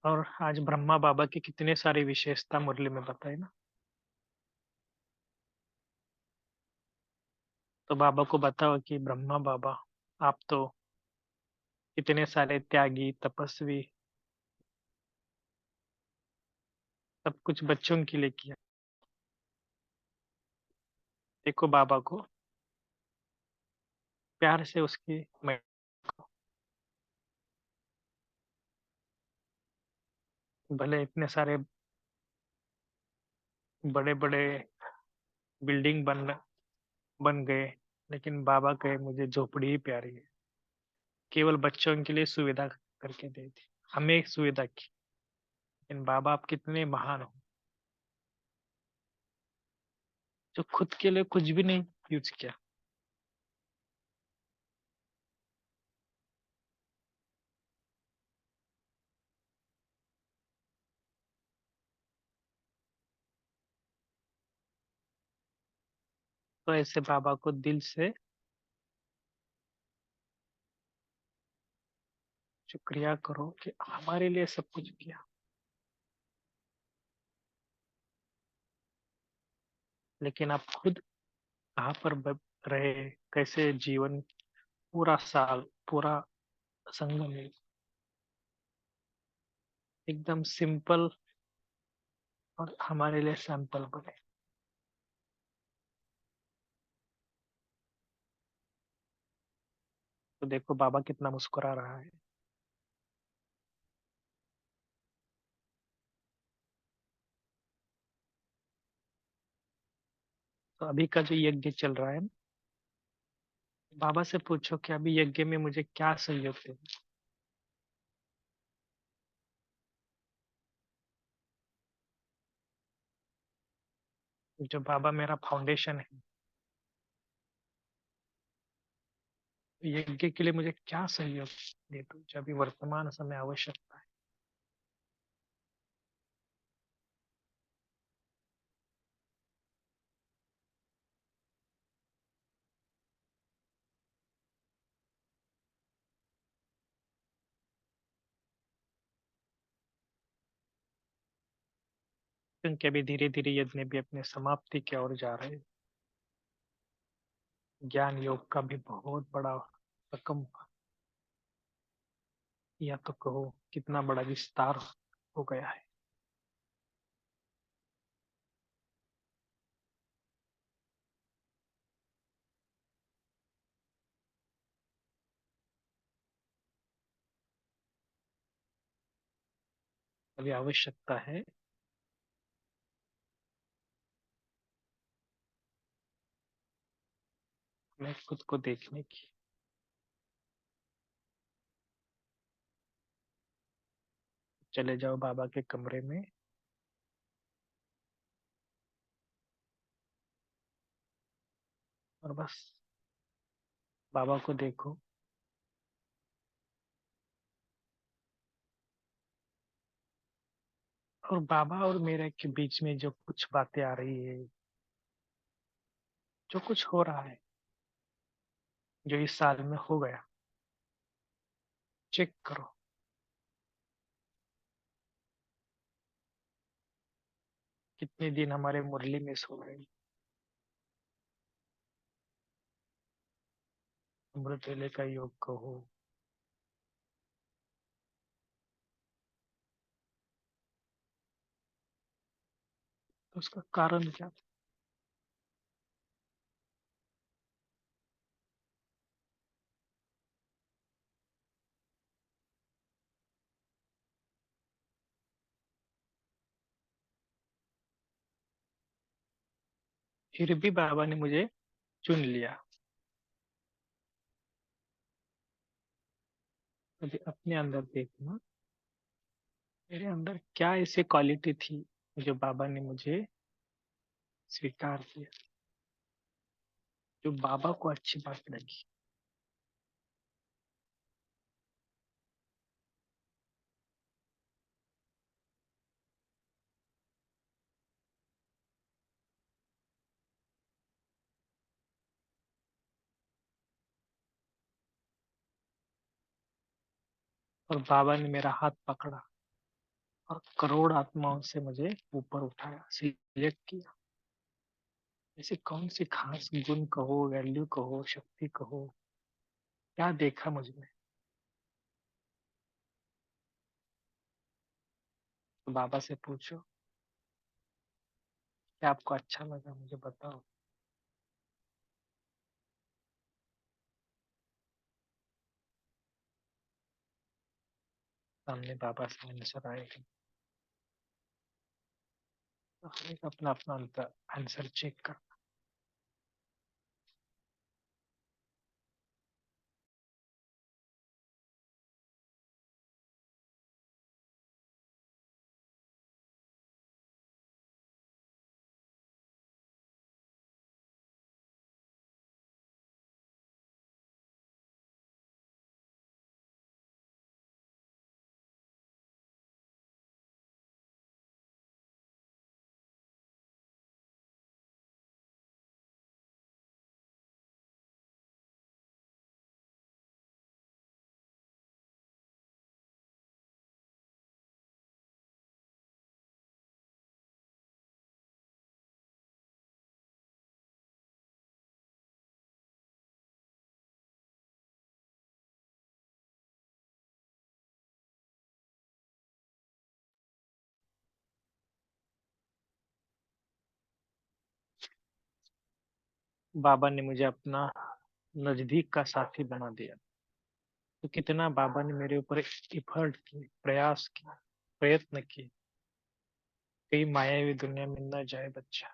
और आज ब्रह्मा बाबा की कितने सारी विशेषता मुरली में बताई ना। तो बाबा को बताओ कि ब्रह्मा बाबा आप तो कितने सारे त्यागी तपस्वी सब कुछ बच्चों के लिए किया। देखो बाबा को प्यार से उसकी भले इतने सारे बड़े बड़े बिल्डिंग बन बन गए, लेकिन बाबा कहे मुझे झोपड़ी ही प्यारी है। केवल बच्चों के लिए सुविधा करके दे दी, हमें एक सुविधा की। लेकिन बाबा आप कितने महान हो, जो खुद के लिए कुछ भी नहीं यूज किया। तो ऐसे बाबा को दिल से शुक्रिया करो कि हमारे लिए सब कुछ किया। लेकिन आप खुद कहाँ पर रहे, कैसे जीवन पूरा साल पूरा संगम में एकदम सिंपल और हमारे लिए सैंपल बने। तो देखो बाबा कितना मुस्कुरा रहा है। तो अभी का जो यज्ञ चल रहा है, बाबा से पूछो कि अभी यज्ञ में मुझे क्या सहयोग दे। जो बाबा मेरा फाउंडेशन है, यज्ञ के लिए मुझे क्या सहयोग दे दो जो अभी वर्तमान समय आवश्यकता है। क्योंकि अभी धीरे धीरे यज्ञ भी अपने समाप्ति की ओर जा रहे हैं। ज्ञान योग का भी बहुत बड़ा रकम, या तो कहो कितना बड़ा विस्तार हो गया है। अभी आवश्यकता है हमें खुद को देखने की। चले जाओ बाबा के कमरे में और बस बाबा को देखो। और बाबा और मेरे के बीच में जो कुछ बातें आ रही है, जो कुछ हो रहा है, जो इस साल में हो गया, चेक करो। कितने दिन हमारे मुरली मिस हो गए। अमृत वेले का योग कहो, तो उसका कारण क्या था? फिर भी बाबा ने मुझे चुन लिया। अभी अपने अंदर देखना, मेरे अंदर क्या ऐसी क्वालिटी थी जो बाबा ने मुझे स्वीकार किया, जो बाबा को अच्छी बात लगी। और बाबा ने मेरा हाथ पकड़ा और करोड़ आत्माओं से मुझे ऊपर उठाया, सिलेक्ट किया। ऐसी कौन सी खास गुण कहो, वैल्यू कहो, शक्ति कहो, क्या देखा मुझ में? तो बाबा से पूछो, क्या आपको अच्छा लगा, मुझे बताओ। सामने बाबा से आंसर आएगा। तो हमें अपना अपना आंसर चेक कर। बाबा ने मुझे अपना नजदीक का साथी बना दिया। तो कितना बाबा ने मेरे ऊपर इफर्ट किए, प्रयास किए, प्रयत्न किए। कहीं मायावी दुनिया में न जाए बच्चा।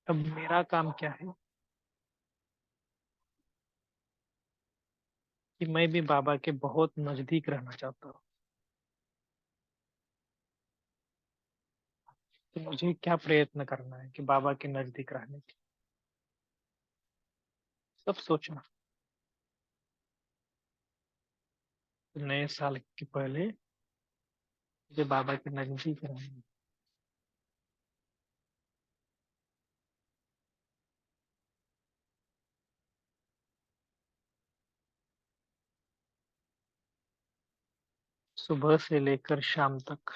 अब मेरा काम क्या है कि मैं भी बाबा के बहुत नजदीक रहना चाहता हूँ। तो मुझे क्या प्रयत्न करना है कि बाबा के नजदीक रहने के? सब सोचना। नए साल के पहले मुझे बाबा के नजदीक रहना है। सुबह से लेकर शाम तक।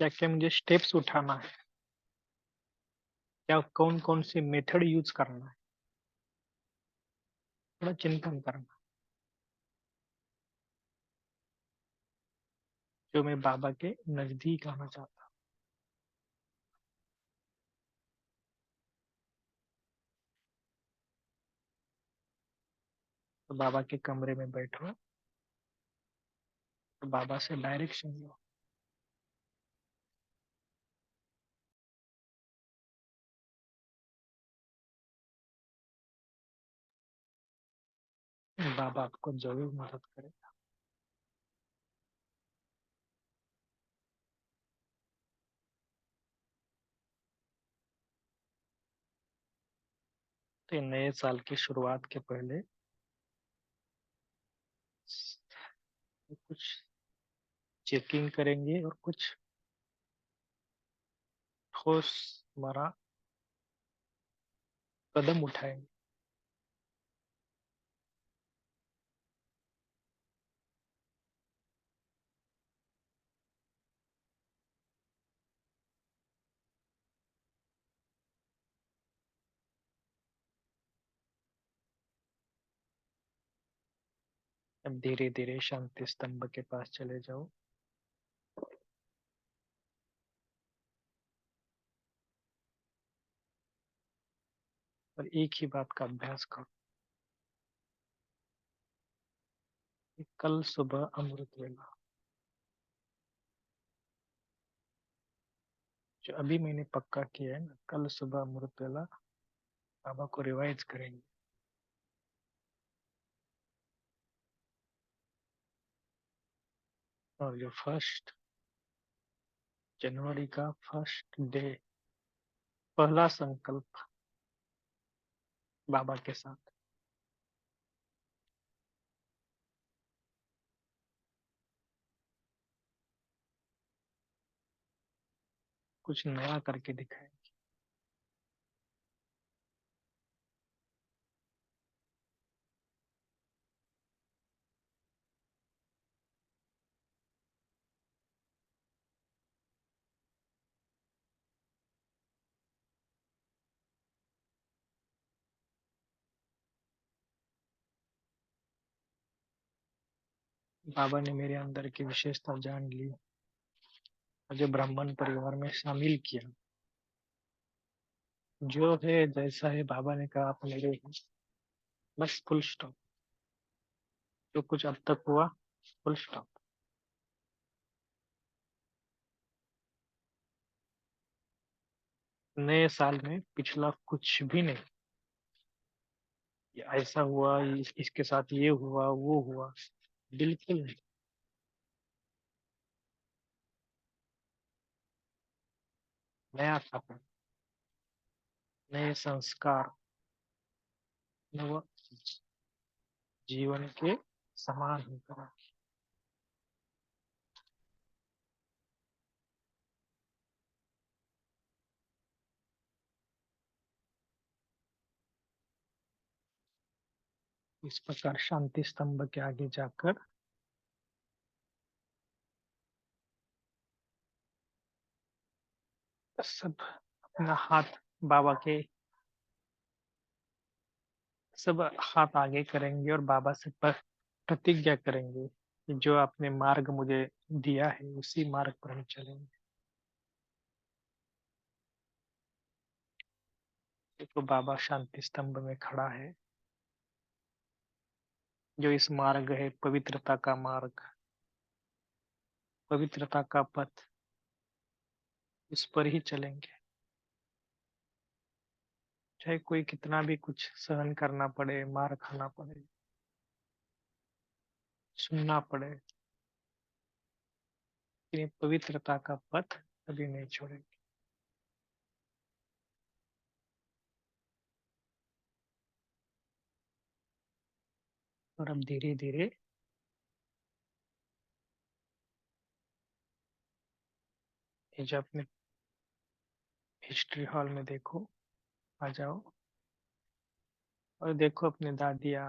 क्या क्या मुझे स्टेप्स उठाना है, क्या कौन कौन से मेथड यूज करना है, थोड़ा चिंतन करना। जो मैं बाबा के नजदीक आना चाहता हूँ। तो बाबा के कमरे में बैठो, तो बाबा से डायरेक्शन लो। बाबा आपको जरूर मदद करेगा। तो नए साल की शुरुआत के पहले कुछ चेकिंग करेंगे और कुछ ठोस हमारा कदम उठाएंगे। अब धीरे धीरे शांति स्तंभ के पास चले जाओ और एक ही बात का अभ्यास करो कि कल सुबह अमृत वेला, जो अभी मैंने पक्का किया है ना, कल सुबह अमृत वेला बाबा को रिवाइज करेंगे। और जो 1 जनवरी का फर्स्ट डे, पहला संकल्प बाबा के साथ, कुछ नया करके दिखाएंगे। बाबा ने मेरे अंदर की विशेषता जान ली, मुझे ब्राह्मण परिवार में शामिल किया। जो है जैसा है, बाबा ने कहा आप मेरे हो। बस फुल स्टॉप। जो कुछ अब तक हुआ, फुल स्टॉप। नए साल में पिछला कुछ भी नहीं। ये ऐसा हुआ, इसके साथ ये हुआ, वो हुआ, बिल्कुल नहीं। नया था, नए संस्कार, नव जीवन के समान होकर। इस प्रकार शांति स्तंभ के आगे जाकर सब अपना हाथ बाबा के, सब हाथ आगे करेंगे और बाबा से प्रतिज्ञा करेंगे कि जो आपने मार्ग मुझे दिया है उसी मार्ग पर हम चलेंगे। तो बाबा शांति स्तंभ में खड़ा है। जो इस मार्ग है पवित्रता का मार्ग, पवित्रता का पथ, उस पर ही चलेंगे। चाहे कोई कितना भी कुछ सहन करना पड़े, मार खाना पड़े, सुनना पड़े, लेकिन ये पवित्रता का पथ कभी नहीं छोड़ेंगे। और अब धीरे धीरे ये जो अपने हिस्ट्री हॉल में देखो, आ जाओ और देखो अपने दादिया,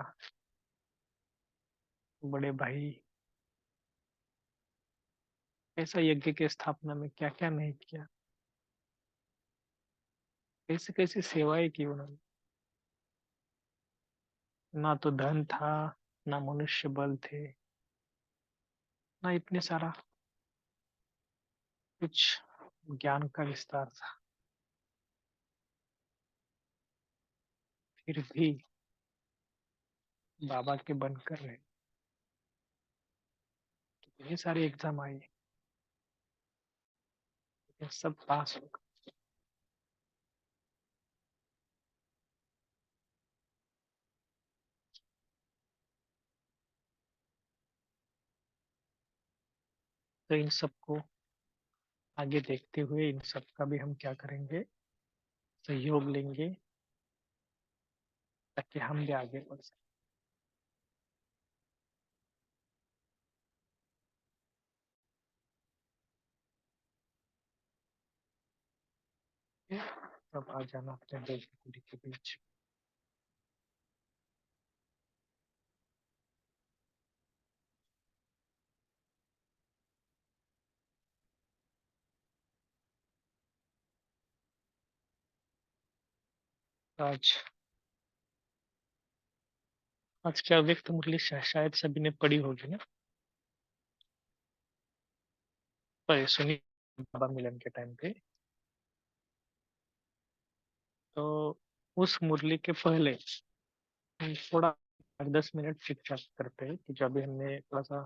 बड़े भाई, ऐसा यज्ञ की स्थापना में क्या क्या नहीं किया, कैसे कैसे सेवाएं की उन्होंने। ना तो धन था, ना मनुष्य बल थे, ना इतने सारा कुछ ज्ञान का विस्तार था। फिर भी बाबा के बनकर रहे। ये सारे एग्जाम आए, लेकिन सब पास हो गए। तो इन सबको आगे देखते हुए इन सब का भी हम क्या करेंगे, सहयोग लेंगे, ताकि हम भी आगे बढ़ सके। तब आ जाना अपने देश के बीच। आज आज क्या व्यक्त मुरली शायद सभी ने पढ़ी होगी ना, पर सुनी बाबा मिलन के टाइम पे। तो उस मुरली के पहले हम थोड़ा 10 मिनट चिट चैट करते हैं कि जब भी हमने थोड़ा सा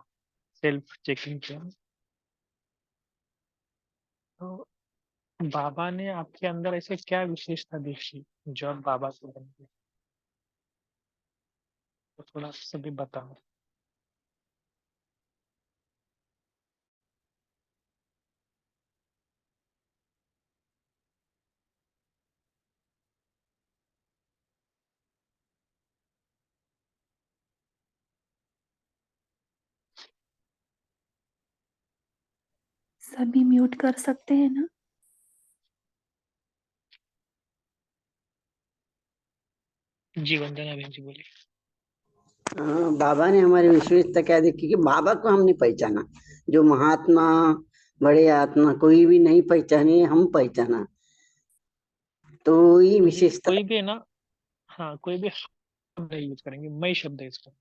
सेल्फ चेकिंग किया। तो बाबा ने आपके अंदर ऐसे क्या विशेषता देखी जो आप बाबा से बन गए, तो थोड़ा सभी बताओ। सभी म्यूट कर सकते हैं ना? जी वंदना बहन जी बोलिए। बाबा ने हमारी विशेषता क्या देखी कि बाबा को हमने पहचाना, जो महात्मा बड़े आत्मा कोई भी नहीं पहचाने, हम पहचाना, तो ये जी विशेषता। कोई भी है ना, हाँ कोई भी शब्द नहीं यूज करेंगे, मैं शब्द है इसका,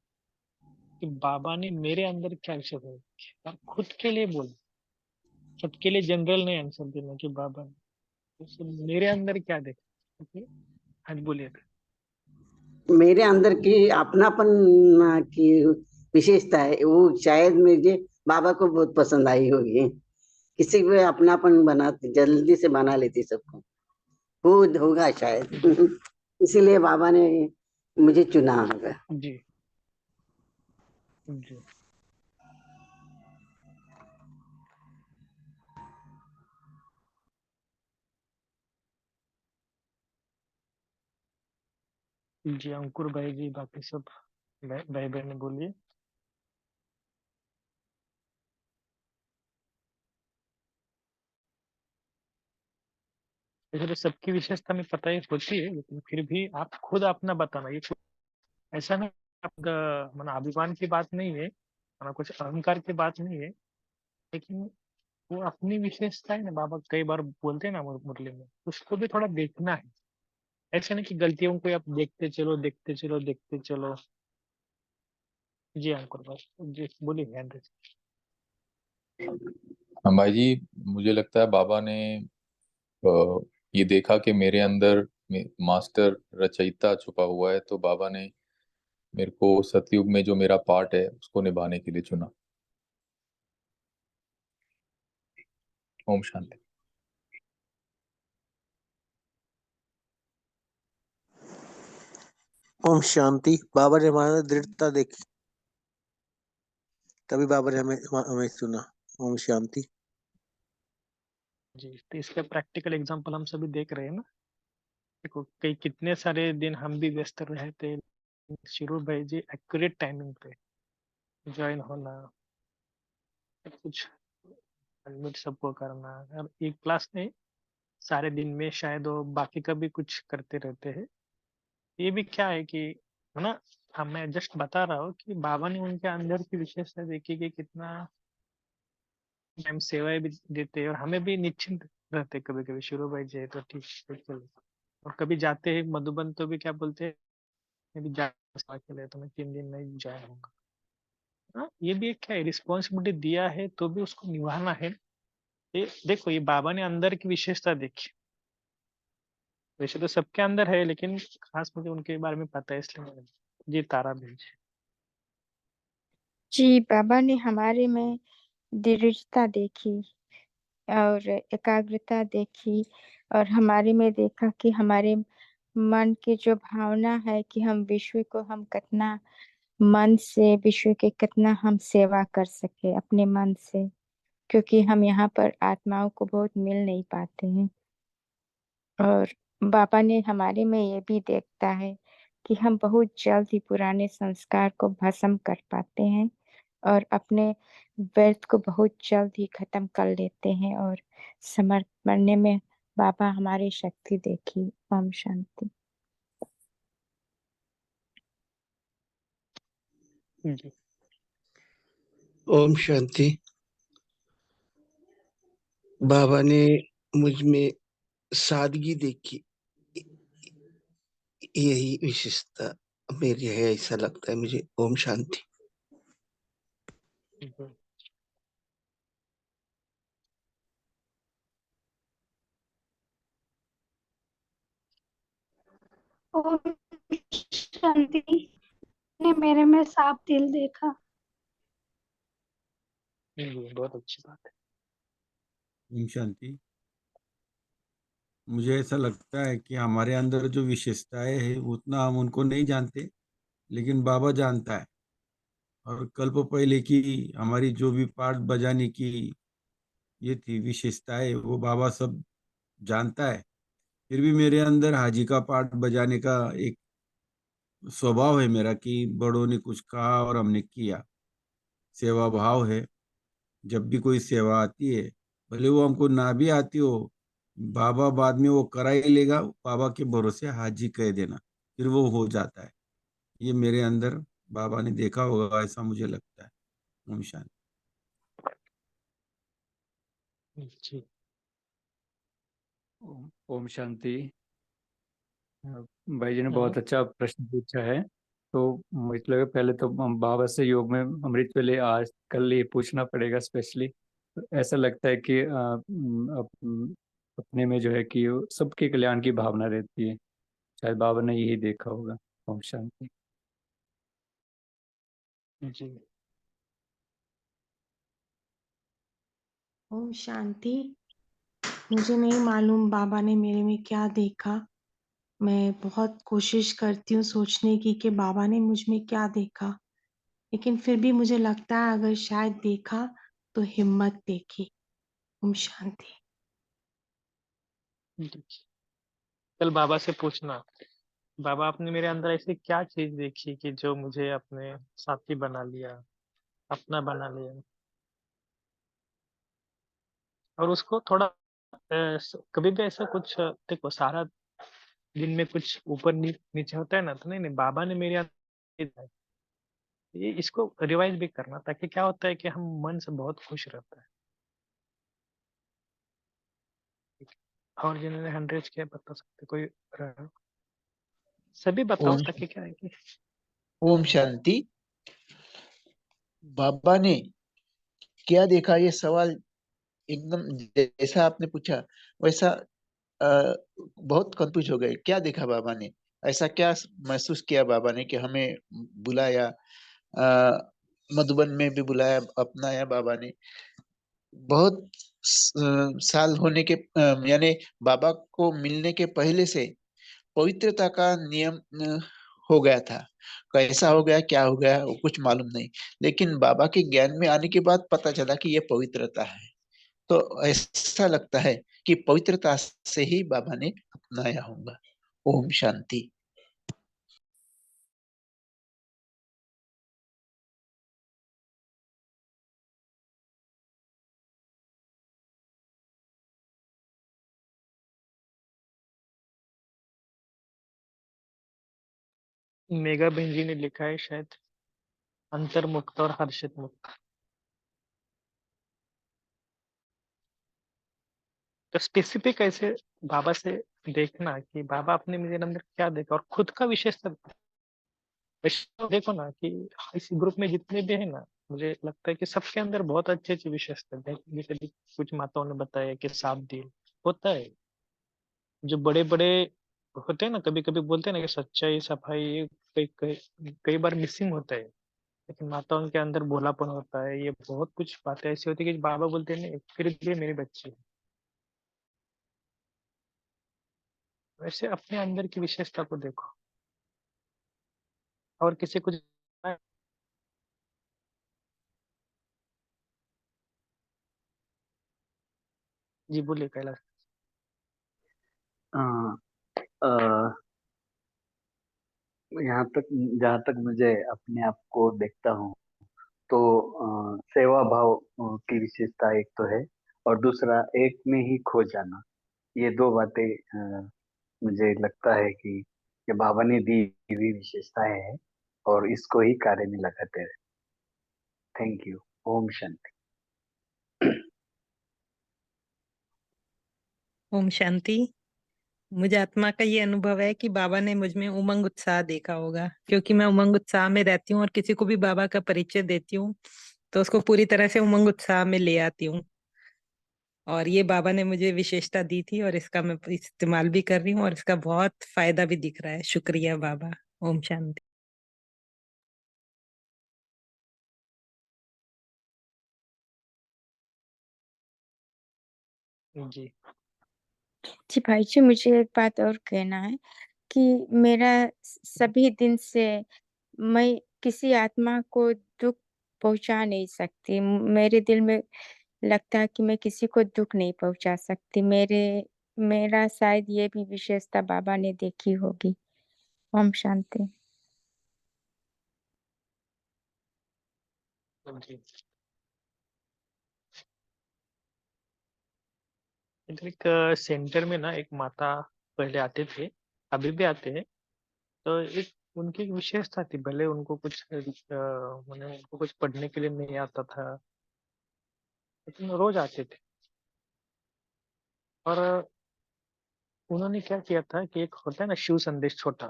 कि बाबा ने मेरे अंदर क्या विषय है, खुद के लिए बोल, सबके लिए जनरल नहीं आंसर देना कि बाबा ने तो मेरे अंदर क्या देखा। ओके, हाँ जी, बोलिए। मेरे अंदर की अपनापन की विशेषता है, वो शायद मुझे बाबा को बहुत पसंद आई होगी। किसी को अपनापन बनाते, जल्दी से बना लेती सबको, खुद होगा जी शायद। इसीलिए बाबा ने मुझे चुना होगा। जी जी जी अंकुर भाई जी, बाकी सब भाई बहन बोलिए। वैसे तो सबकी विशेषता में पता ही होती है, लेकिन फिर भी आप खुद अपना बताना, ये ऐसा नहीं, आप माना अभिमान की बात नहीं है, माना कुछ अहंकार की बात नहीं है, लेकिन वो अपनी विशेषता है ना, बाबा कई बार बोलते हैं ना मुरली में, उसको भी थोड़ा देखना है। ऐसा नहीं कि गलतियों को आप देखते चलो देखते चलो देखते चलो। जी अंकुर भाई जी बोलिए ध्यान रखिए। हाँ भाई जी, मुझे लगता है बाबा ने ये देखा कि मेरे अंदर मास्टर रचयिता छुपा हुआ है, तो बाबा ने मेरे को सतयुग में जो मेरा पार्ट है उसको निभाने के लिए चुना। ओम शांति। ओम शांति। बाबा ने हमारा दृढ़ता देखी, तभी बाबा ने हमें हमें चुना। ओम शांति। जी तो इसका प्रैक्टिकल एग्जांपल हम सभी देख रहे हैं ना। देखो कई कितने सारे दिन हम भी व्यस्त रहे थे, शुरू भाई जी एक्यूरेट टाइमिंग पे ज्वाइन होना, सब कुछ एडमिट सबको करना। अब एक क्लास नहीं, सारे दिन में शायद वो बाकी का भी कुछ करते रहते हैं। ये भी क्या है कि, है ना, हम मैं जस्ट बता रहा हूँ कि बाबा ने उनके अंदर की विशेषता देखी कि कितना हम सेवाएं भी देते हैं, और हमें भी निश्चिंत रहते कभी कभी, शुरू भाई जी है तो ठीक है चलो। और कभी जाते हैं मधुबन तो भी क्या बोलते हैं, मैं भी जा सेवा के लिए, तो मैं 3 दिन नहीं जाया हूँ। हाँ ये भी एक क्या है, रिस्पॉन्सिबिलिटी दिया है तो भी उसको निभाना है। ये देखो, ये बाबा ने अंदर की विशेषता देखी, वैसे तो सबके अंदर है, लेकिन खास मुझे उनके बारे में पता है इसलिए मैंने। जी तारा भेज। जी बाबा ने हमारे में दृढ़ता देखी और एकाग्रता देखी, और हमारे में देखा कि हमारे मन की जो भावना है कि हम विश्व को हम कितना मन से, विश्व के कितना हम सेवा कर सके अपने मन से, क्योंकि हम यहाँ पर आत्माओं को बहुत मिल नहीं पाते हैं। और बाबा ने हमारे में ये भी देखता है कि हम बहुत जल्द ही पुराने संस्कार को भस्म कर पाते हैं और अपने व्यर्थ को बहुत जल्द ही खत्म कर लेते हैं, और समर्पण करने में बाबा हमारी शक्ति देखी। ओम शांति। जी ओम शांति। बाबा ने मुझ में सादगी देखी, यही विशेषता मेरी है, ऐसा लगता है मुझे। ओम शांति। जी ओम शांति ने मेरे में साफ दिल देखा। जी बहुत अच्छी बात है। ओम शांति। मुझे ऐसा लगता है कि हमारे अंदर जो विशेषताएं हैं उतना हम उनको नहीं जानते, लेकिन बाबा जानता है। और कल्प पहले की हमारी जो भी पार्ट बजाने की ये थी विशेषताएं, वो बाबा सब जानता है। फिर भी मेरे अंदर हाजी का पार्ट बजाने का एक स्वभाव है मेरा, कि बड़ों ने कुछ कहा और हमने किया। सेवा भाव है। जब भी कोई सेवा आती है, भले वो हमको ना भी आती हो, बाबा बाद में वो करा ही लेगा। बाबा के भरोसे हाजी कह देना फिर वो हो जाता है। ये मेरे अंदर बाबा ने देखा होगा, ऐसा मुझे लगता है। ओम शांति। जी। ओम शांति। भाई जी ने हम्म, बहुत अच्छा प्रश्न पूछा है। तो मुझे लगा पहले तो हम बाबा से योग में अमृत वेले आज कल ये पूछना पड़ेगा स्पेशली। ऐसा लगता है कि अपने में जो है कि वो सबके कल्याण की भावना रहती है। शायद बाबा ने यही देखा होगा। ओम शांति। जी। ओम शांति। मुझे नहीं मालूम बाबा ने मेरे में क्या देखा। मैं बहुत कोशिश करती हूँ सोचने की कि बाबा ने मुझ में क्या देखा, लेकिन फिर भी मुझे लगता है अगर शायद देखा तो हिम्मत देखी। ओम शांति। जी। कल बाबा से पूछना, बाबा आपने मेरे अंदर ऐसी क्या चीज देखी कि जो मुझे अपने साथी बना लिया, अपना बना लिया। और उसको थोड़ा कभी भी ऐसा कुछ देखो, सारा दिन में कुछ ऊपर नीचे होता है ना, तो नहीं नहीं, बाबा ने मेरे अंदर ये देखा है। ये इसको रिवाइज भी करना, ताकि क्या होता है कि हम मन से बहुत खुश रहता है। और जिन्होंने 100 किया बता सकते कोई सभी बताओ, ओम ताकि क्या है कि ओम शांति। बाबा ने क्या देखा, ये सवाल एकदम जैसा आपने पूछा वैसा बहुत कंफ्यूज हो गए। क्या देखा बाबा ने, ऐसा क्या महसूस किया बाबा ने कि हमें बुलाया, मधुबन में भी बुलाया, अपनाया बाबा ने। बहुत साल होने के यानी बाबा को मिलने के पहले से पवित्रता का नियम हो गया था। कैसा हो गया, क्या हो गया, वो कुछ मालूम नहीं। लेकिन बाबा के ज्ञान में आने के बाद पता चला कि ये पवित्रता है। तो ऐसा लगता है कि पवित्रता से ही बाबा ने अपनाया होगा। ओम शांति। मेगा बहन जी ने लिखा है शायद, अंतर्मुक्त और हर्षित मुक्त। तो स्पेसिफिक ऐसे बाबा से देखना कि बाबा आपने मेरे अंदर क्या देखा, और खुद का विशेषता वैसे तो देखो ना कि इस ग्रुप में जितने भी है ना, मुझे लगता है कि सबके अंदर बहुत अच्छी अच्छी विशेषता है। जैसे भी कुछ माताओं ने बताया कि साफ दिल होता है, जो बड़े बड़े होते हैं ना, कभी कभी बोलते हैं ना कि सच्चाई सफाई ये कई बार मिसिंग होता है। लेकिन माताओं के अंदर भोलापन होता है, ये बहुत कुछ बातें ऐसी होती है कि बाबा बोलते हैं नहीं फिर भी मेरी बच्ची है। वैसे अपने अंदर की विशेषता को देखो, और किसी को जी बोलिए कैलाश। हाँ, यहाँ तक जहाँ तक मुझे अपने आप को देखता हूँ, तो सेवा भाव की विशेषता एक तो है, और दूसरा एक में ही खो जाना। ये दो बातें मुझे लगता है कि ये बाबा ने दी हुई विशेषताएं हैं, और इसको ही कार्य में लगाते रहे। Thank you. ओम शांति। ओम शांति। मुझे आत्मा का ये अनुभव है कि बाबा ने मुझ में उमंग उत्साह देखा होगा, क्योंकि मैं उमंग उत्साह में रहती हूँ और किसी को भी बाबा का परिचय देती हूँ तो उसको पूरी तरह से उमंग उत्साह में ले आती हूँ। और ये बाबा ने मुझे विशेषता दी थी और इसका मैं इस्तेमाल भी कर रही हूँ और इसका बहुत फायदा भी दिख रहा है। शुक्रिया बाबा। ओम शांति। जी। जी भाई जी, मुझे एक बात और कहना है कि मेरा सभी दिन से मैं किसी आत्मा को दुख पहुंचा नहीं सकती। मेरे दिल में लगता है कि मैं किसी को दुख नहीं पहुंचा सकती। मेरा शायद ये भी विशेषता बाबा ने देखी होगी। ओम शांति। जी। इधर एक सेंटर में ना एक माता पहले आते थे, अभी भी आते हैं। तो एक उनकी एक विशेषता थी, भले उनको कुछ मैंने उनको कुछ पढ़ने के लिए नहीं आता था, लेकिन वो रोज आते थे। और उन्होंने क्या किया था कि एक होता है ना शिव संदेश छोटा,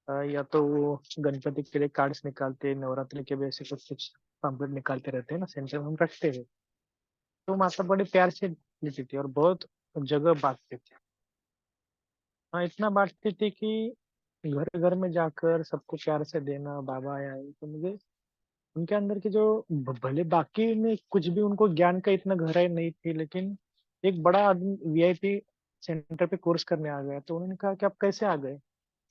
या तो वो गणपति के लिए कार्ड्स निकालते, नवरात्रि के भी ऐसे कुछ कुछ पम्पलेट निकालते रहते हैं ना, सेंटर में हम रखते हैं। तो माता बड़े प्यार से लेती थी और बहुत जगह बांटते थे। हाँ, इतना बांटती थी कि घर घर में जाकर सबको प्यार से देना। बाबा आए तो मुझे उनके अंदर की जो भले बाकी में कुछ भी उनको ज्ञान का इतना गहराई नहीं थी, लेकिन एक बड़ा आदमी वीआईपी सेंटर पे कोर्स करने आ गया। तो उन्होंने कहा कि आप कैसे आ गए?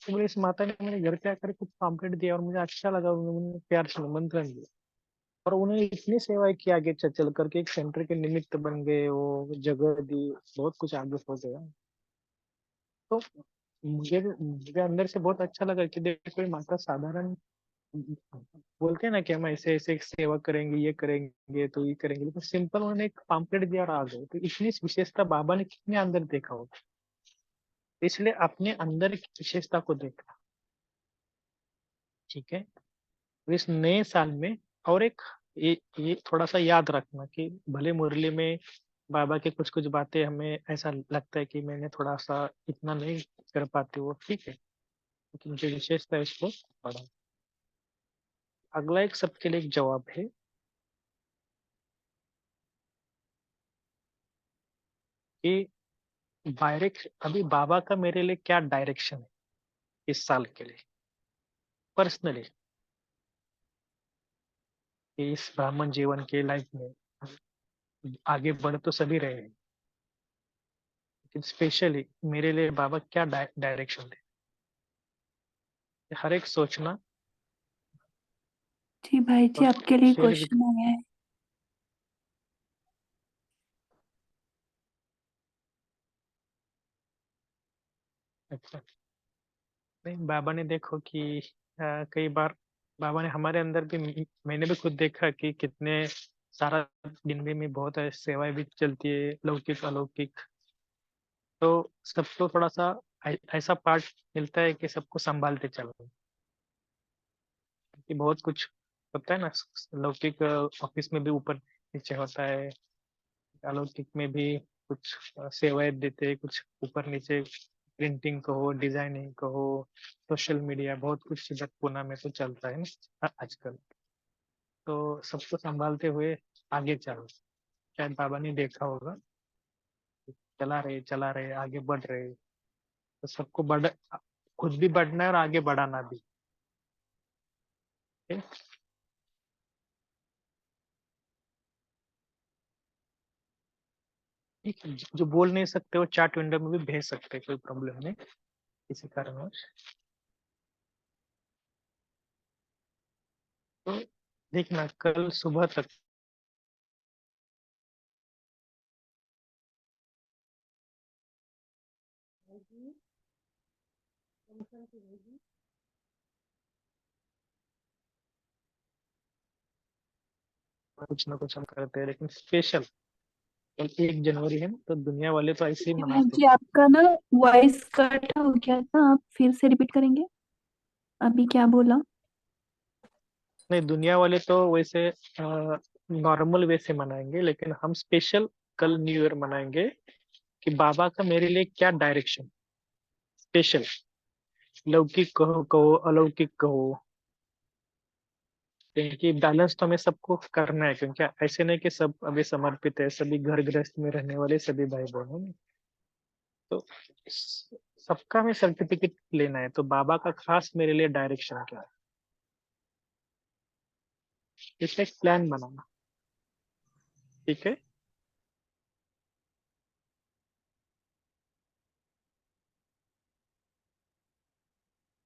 तो मेरी इस माता ने मेरे घर पे आकर कुछ पम्पलेट दिया और मुझे अच्छा लगा, उन्होंने प्यार से निमंत्रण दिया और उन्होंने इतनी सेवाएं की आगे चल चल करके, एक सेंटर के निमित्त बन गए, वो जगह दी, बहुत कुछ आगे हो गया। तो मुझे अंदर से बहुत अच्छा लगा कि देखो कोई माता साधारण बोलते हैं ना कि हम ऐसे ऐसे सेवा करेंगे, ये करेंगे तो ये करेंगे, लेकिन सिंपल उन्होंने एक पम्पलेट दिया और आ गए। तो इतनी विशेषता बाबा ने कितने अंदर देखा होगा, इसलिए अपने अंदर की विशेषता को देखना। ठीक है, तो इस नए साल में और एक ये थोड़ा सा याद रखना कि भले मुरली में बाबा की कुछ कुछ बातें हमें ऐसा लगता है कि मैंने थोड़ा सा इतना नहीं कर पाती, वो ठीक है, लेकिन जो विशेषता है इसको पढ़ा। अगला एक सबके लिए एक जवाब है कि डायरेक्ट अभी बाबा का मेरे लिए क्या डायरेक्शन है इस साल के लिए पर्सनली, कि इस ब्राह्मण जीवन के लाइफ में आगे बढ़ तो सभी रहे हैं, लेकिन स्पेशली मेरे लिए बाबा क्या डायरेक्शन है, हर एक सोचना जी भाई जी, और आपके लिए शेयर भी। क्वेश्चन आया है। अच्छा, नहीं बाबा ने देखो कि कई बार बाबा ने हमारे अंदर भी, मैंने भी खुद देखा कि कितने सारा दिन में बहुत ऐसी सेवाएं भी चलती है, लौकिक अलौकिक। तो सबको थोड़ा सा ऐसा पार्ट मिलता है कि सबको संभालते चलो, कि बहुत कुछ होता है ना, लौकिक ऑफिस में भी ऊपर नीचे होता है, अलौकिक में भी कुछ सेवाएं देते हैं, कुछ ऊपर नीचे, प्रिंटिंग कहो, डिजाइनिंग कहो, सोशल मीडिया, बहुत कुछ इधर पुणे में तो चलता है ना आजकल। तो सबको संभालते हुए आगे चलो, शायद बाबा ने देखा होगा, चला रहे आगे बढ़ रहे। तो सबको बढ़, खुद भी बढ़ना है और आगे बढ़ाना भी। ठीक है? ठीक है, जो बोल नहीं सकते वो चैट विंडो में भी भेज सकते हैं, कोई प्रॉब्लम नहीं किसी कारणवश। तो देखना कल सुबह तक कुछ ना कुछ हम करते हैं, लेकिन स्पेशल कल 1 जनवरी है ना, तो दुनिया वाले तो ऐसे ही जी भाई मनाते जी, हैं। आपका ना वॉइस कट हो गया था, आप फिर से रिपीट करेंगे? अभी क्या बोला? नहीं, दुनिया वाले तो वैसे नॉर्मल वे से मनाएंगे, लेकिन हम स्पेशल कल न्यू ईयर मनाएंगे कि बाबा का मेरे लिए क्या डायरेक्शन, स्पेशल, लौकिक कहो कहो अलौकिक कहो, क्योंकि बैलेंस तो हमें सबको करना है, क्योंकि ऐसे नहीं कि सब अभी समर्पित है, सभी घर गृहस्थ में रहने वाले सभी भाई बहन हैं। तो सबका हमें सर्टिफिकेट लेना है, तो बाबा का खास मेरे लिए डायरेक्शन क्या है, इसका एक प्लान बनाना। ठीक है,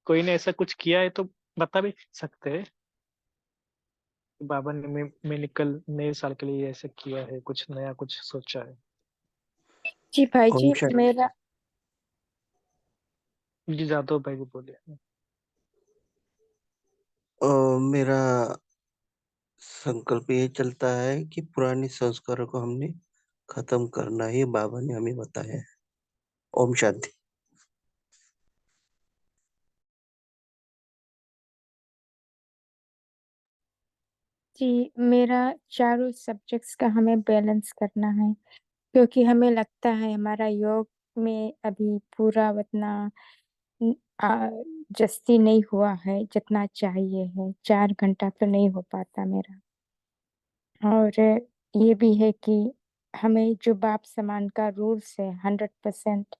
कोई ने ऐसा कुछ किया है तो बता भी सकते हैं कि बाबा ने मैंने कल नए साल के लिए ऐसा किया है, कुछ नया कुछ सोचा है। जी भाई ओम जी, शांति। मेरा जी जादव भाई जी बोलिए। मेरा संकल्प ये चलता है कि पुराने संस्कारों को हमने खत्म करना ही बाबा ने हमें बताया है। ओम शांति। जी, मेरा चारों सब्जेक्ट्स का हमें बैलेंस करना है, क्योंकि हमें लगता है हमारा योग में अभी पूरा उतना उम, आ जस्ती नहीं हुआ है, जितना चाहिए है। 4 घंटा तो नहीं हो पाता मेरा। और ये भी है कि हमें जो बाप समान का रूल्स है 100%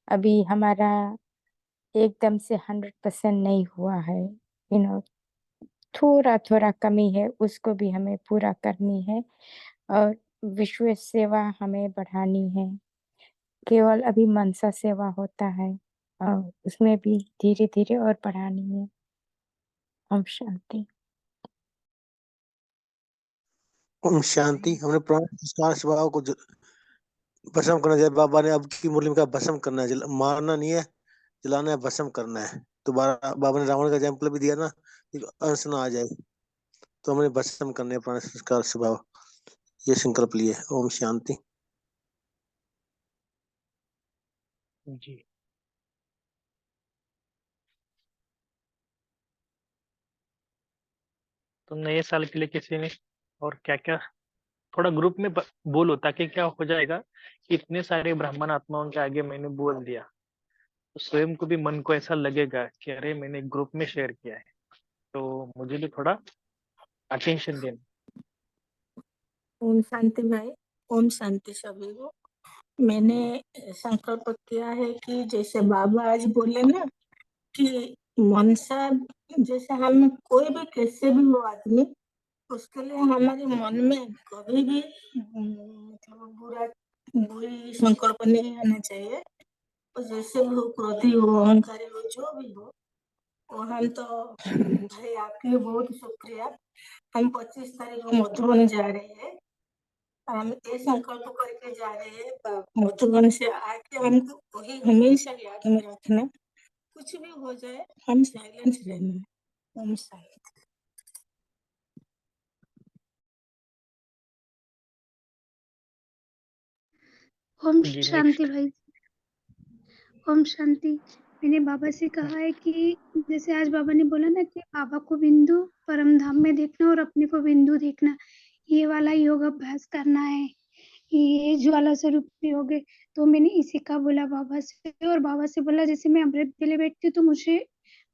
अभी हमारा एकदम से 100% नहीं हुआ है। थोड़ा-थोड़ा कमी है, उसको भी हमें पूरा करनी है और विश्व सेवा हमें बढ़ानी है। केवल अभी मनसा सेवा होता है और उसमें भी धीरे-धीरे और बढ़ानी है। ओम शांति। ओम शांति। हमने पुराने संस्कार स्वभाव को भस्म करना चाहिए। बाबा ने अब की मुरली में कहा भस्म करना है, मारना नहीं है, जलाना है, भस्म करना है। तो बाबा ने रावण का एग्जाम्पल भी दिया ना कि अंश ना आ जाए, तो हमने भस्म करने पुराने संस्कार स्वभाव, ये संकल्प लिए। ओम शांति। जी। तो नए साल के लिए किसी ने और क्या क्या थोड़ा ग्रुप में बोलो, ताकि क्या हो जाएगा कि इतने सारे ब्राह्मण आत्माओं के आगे मैंने बोल दिया, तो स्वयं को भी मन को ऐसा लगेगा कि अरे मैंने ग्रुप में शेयर किया है, तो मुझे भी थोड़ा अटेंशन देना। ओम शांति भाई। ओम शांति सभी को। मैंने संकल्प किया है कि जैसे बाबा आज बोले ना कि मनसा, जैसे हम कोई भी कैसे भी हो आदमी, उसके लिए हमारे मन में कभी भी मतलब बुरी संकल्प नहीं आना चाहिए। और जैसे भी हो, क्रोधी हो, अहंकारी हो, जो भी हो, और हम तो भाई आपके लिए बहुत शुक्रिया। हम 25 तारीख को मधुबन जा रहे हैं। हम ये संकल्प करके जा रहे हैं मधुबन से आके हमको वही हमेशा याद में रखना, कुछ भी हो जाए हम साइलेंस रहना। ओम शांति। ओम जी शांति नेक्स्ट। भाई। ओम शांति। मैंने बाबा से कहा है कि जैसे आज बाबा ने बोला ना कि बाबा को बिंदु परम धाम में देखना और अपने को बिंदु देखना, ये वाला योग अभ्यास करना है, ये ज्वाला स्वरूप योग है। तो मैंने इसी का बोला बाबा से, और बाबा से बोला जैसे मैं अमृत वेले बैठती हूँ तो मुझे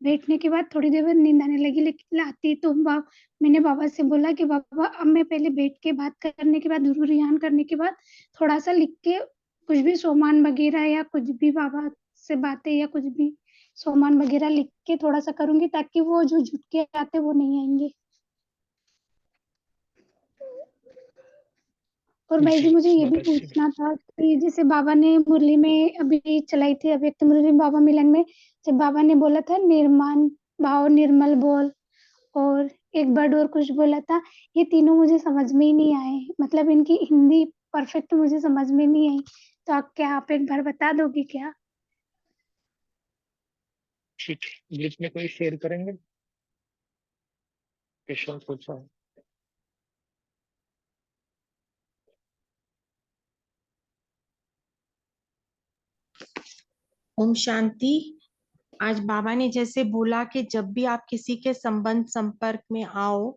बैठने के बाद थोड़ी देर बाद नींद आने लगी, लेकिन आती तो मैंने बाबा से बोला कि बाबा अब मैं पहले बैठ के बात करने के बाद गुरु रिहान करने के बाद थोड़ा सा लिख के कुछ भी सोमान वगैरह या कुछ भी बाबा से बातें या कुछ भी सोमान वगैरह लिख के थोड़ा सा करूंगी, ताकि वो जो झुटके आते वो नहीं आएंगे। और भाई जी जी मुझे ये भी बहुत अच्छी बात। पूछना था कि जैसे बाबा ने मुरली में अभी चलाई थी अव्यक्त मुरली बाबा मिलन में, जब बाबा ने बोला था निर्माण भाव निर्मल बोल, और एक वर्ड और कुछ बोला था, ये तीनों मुझे समझ में ही नहीं आए, मतलब इनकी हिंदी परफेक्ट मुझे समझ में नहीं आई। तो क्या आप एक बार बता दोगे क्या? ठीक है, ग्रुप में कोई शेयर करेंगे? क्वेश्चन पूछा है। ओम शांति। आज बाबा ने जैसे बोला कि जब भी आप किसी के संपर्क में आओ,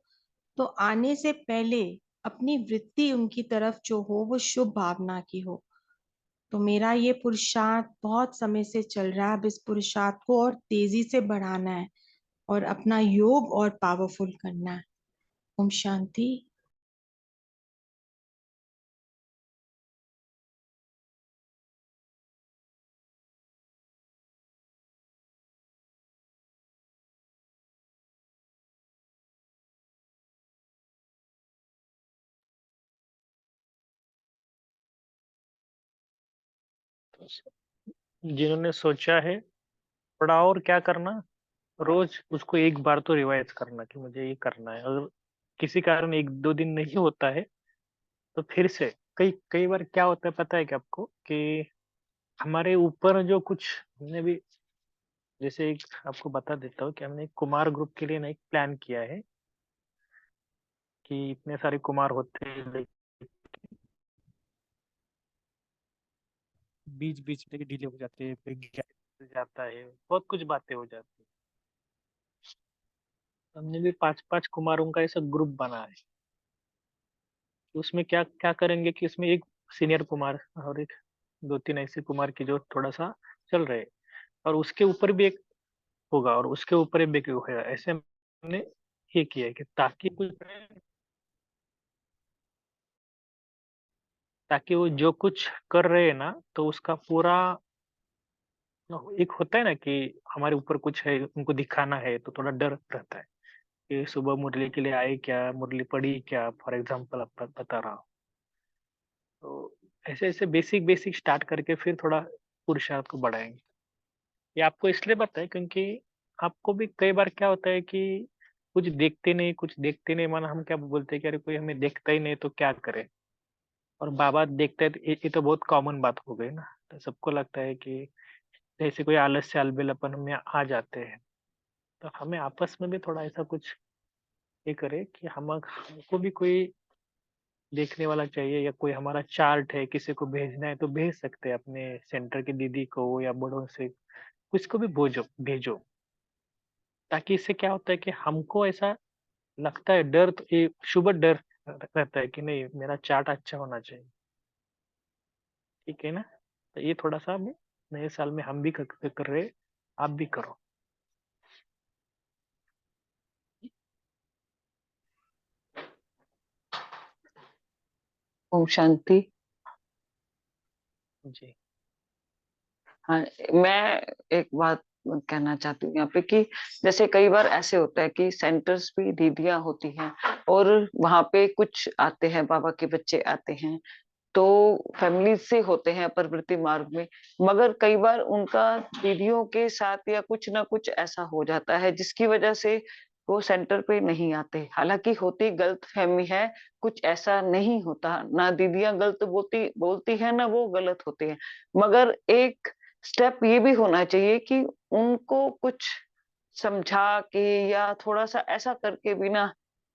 तो आने से पहले अपनी वृत्ति उनकी तरफ जो हो वो शुभ भावना की हो। तो मेरा ये पुरुषार्थ बहुत समय से चल रहा है। अब इस पुरुषार्थ को और तेजी से बढ़ाना है और अपना योग और पावरफुल करना है। ओम शांति। जिन्होंने सोचा है थोड़ा और क्या करना, रोज उसको एक बार तो रिवाइज करना कि मुझे ये करना है। अगर किसी कारण एक दो दिन नहीं होता है तो फिर से, कई कई बार क्या होता है पता है कि आपको, कि हमारे ऊपर जो कुछ हमने भी, जैसे एक आपको बता देता हूँ कि हमने एक कुमार ग्रुप के लिए ना एक प्लान किया है कि इतने सारे कुमार होते हैं, बीच बीच में डिले हो जाते हैं, फिर गैप हो जाता है, बहुत कुछ बातें हो जाती है। हमने भी 5-5 कुमारों का ऐसा ग्रुप बना है। उसमें क्या क्या करेंगे कि उसमें एक सीनियर कुमार और एक 2-3 ऐसे कुमार की जो थोड़ा सा चल रहे, और उसके ऊपर भी एक होगा और उसके ऊपर भी एक होगा। ऐसे हमने ये किया है कि ताकि वो जो कुछ कर रहे हैं ना, तो उसका पूरा एक होता है ना कि हमारे ऊपर कुछ है, उनको दिखाना है, तो थोड़ा डर रहता है कि सुबह मुरली के लिए आए क्या, मुरली पढ़ी क्या, फॉर एग्जाम्पल अब बता रहा हूँ। तो ऐसे ऐसे बेसिक बेसिक स्टार्ट करके फिर थोड़ा पुरुषार्थ को बढ़ाएंगे। ये आपको इसलिए बताए क्योंकि आपको भी कई बार क्या होता है कि कुछ देखते नहीं, माना हम क्या बोलते हैं कि अरे कोई हमें देखता ही नहीं तो क्या करें, और बाबा देखते हैं, तो ये तो बहुत कॉमन बात हो गई ना। तो सबको लगता है कि जैसे कोई आलस्य अलबेलापन में आ जाते हैं, तो हमें आपस में भी थोड़ा ऐसा कुछ ये करे कि हमको भी कोई देखने वाला चाहिए, या कोई हमारा चार्ट है किसी को भेजना है तो भेज सकते हैं अपने सेंटर की दीदी को या बड़ों से, किसको भी भेजो भेजो। ताकि इससे क्या होता है कि हमको ऐसा लगता है, डर तो ये शुभ डर रहता है कि नहीं मेरा चार्ट अच्छा होना चाहिए। ठीक है ना? तो ये थोड़ा सा अभी नए साल में हम भी कर रहे, आप भी करो। ओम शांति। जी। हाँ, मैं एक बात कहना चाहती हूँ यहाँ पे कि जैसे कई बार ऐसे होता है कि सेंटर्स भी दीदियां होती हैं और वहां पे कुछ आते हैं, बाबा के बच्चे आते हैं, तो फैमिली से होते हैं प्रवृत्ति मार्ग में, मगर कई बार उनका दीदियों के साथ या कुछ ना कुछ ऐसा हो जाता है जिसकी वजह से वो सेंटर पे नहीं आते। हालांकि होती गलत फहमी है, कुछ ऐसा नहीं होता, ना दीदियां गलत बोलती बोलती है ना वो गलत होते हैं, मगर एक स्टेप ये भी होना चाहिए कि उनको कुछ समझा के या थोड़ा सा ऐसा करके भी ना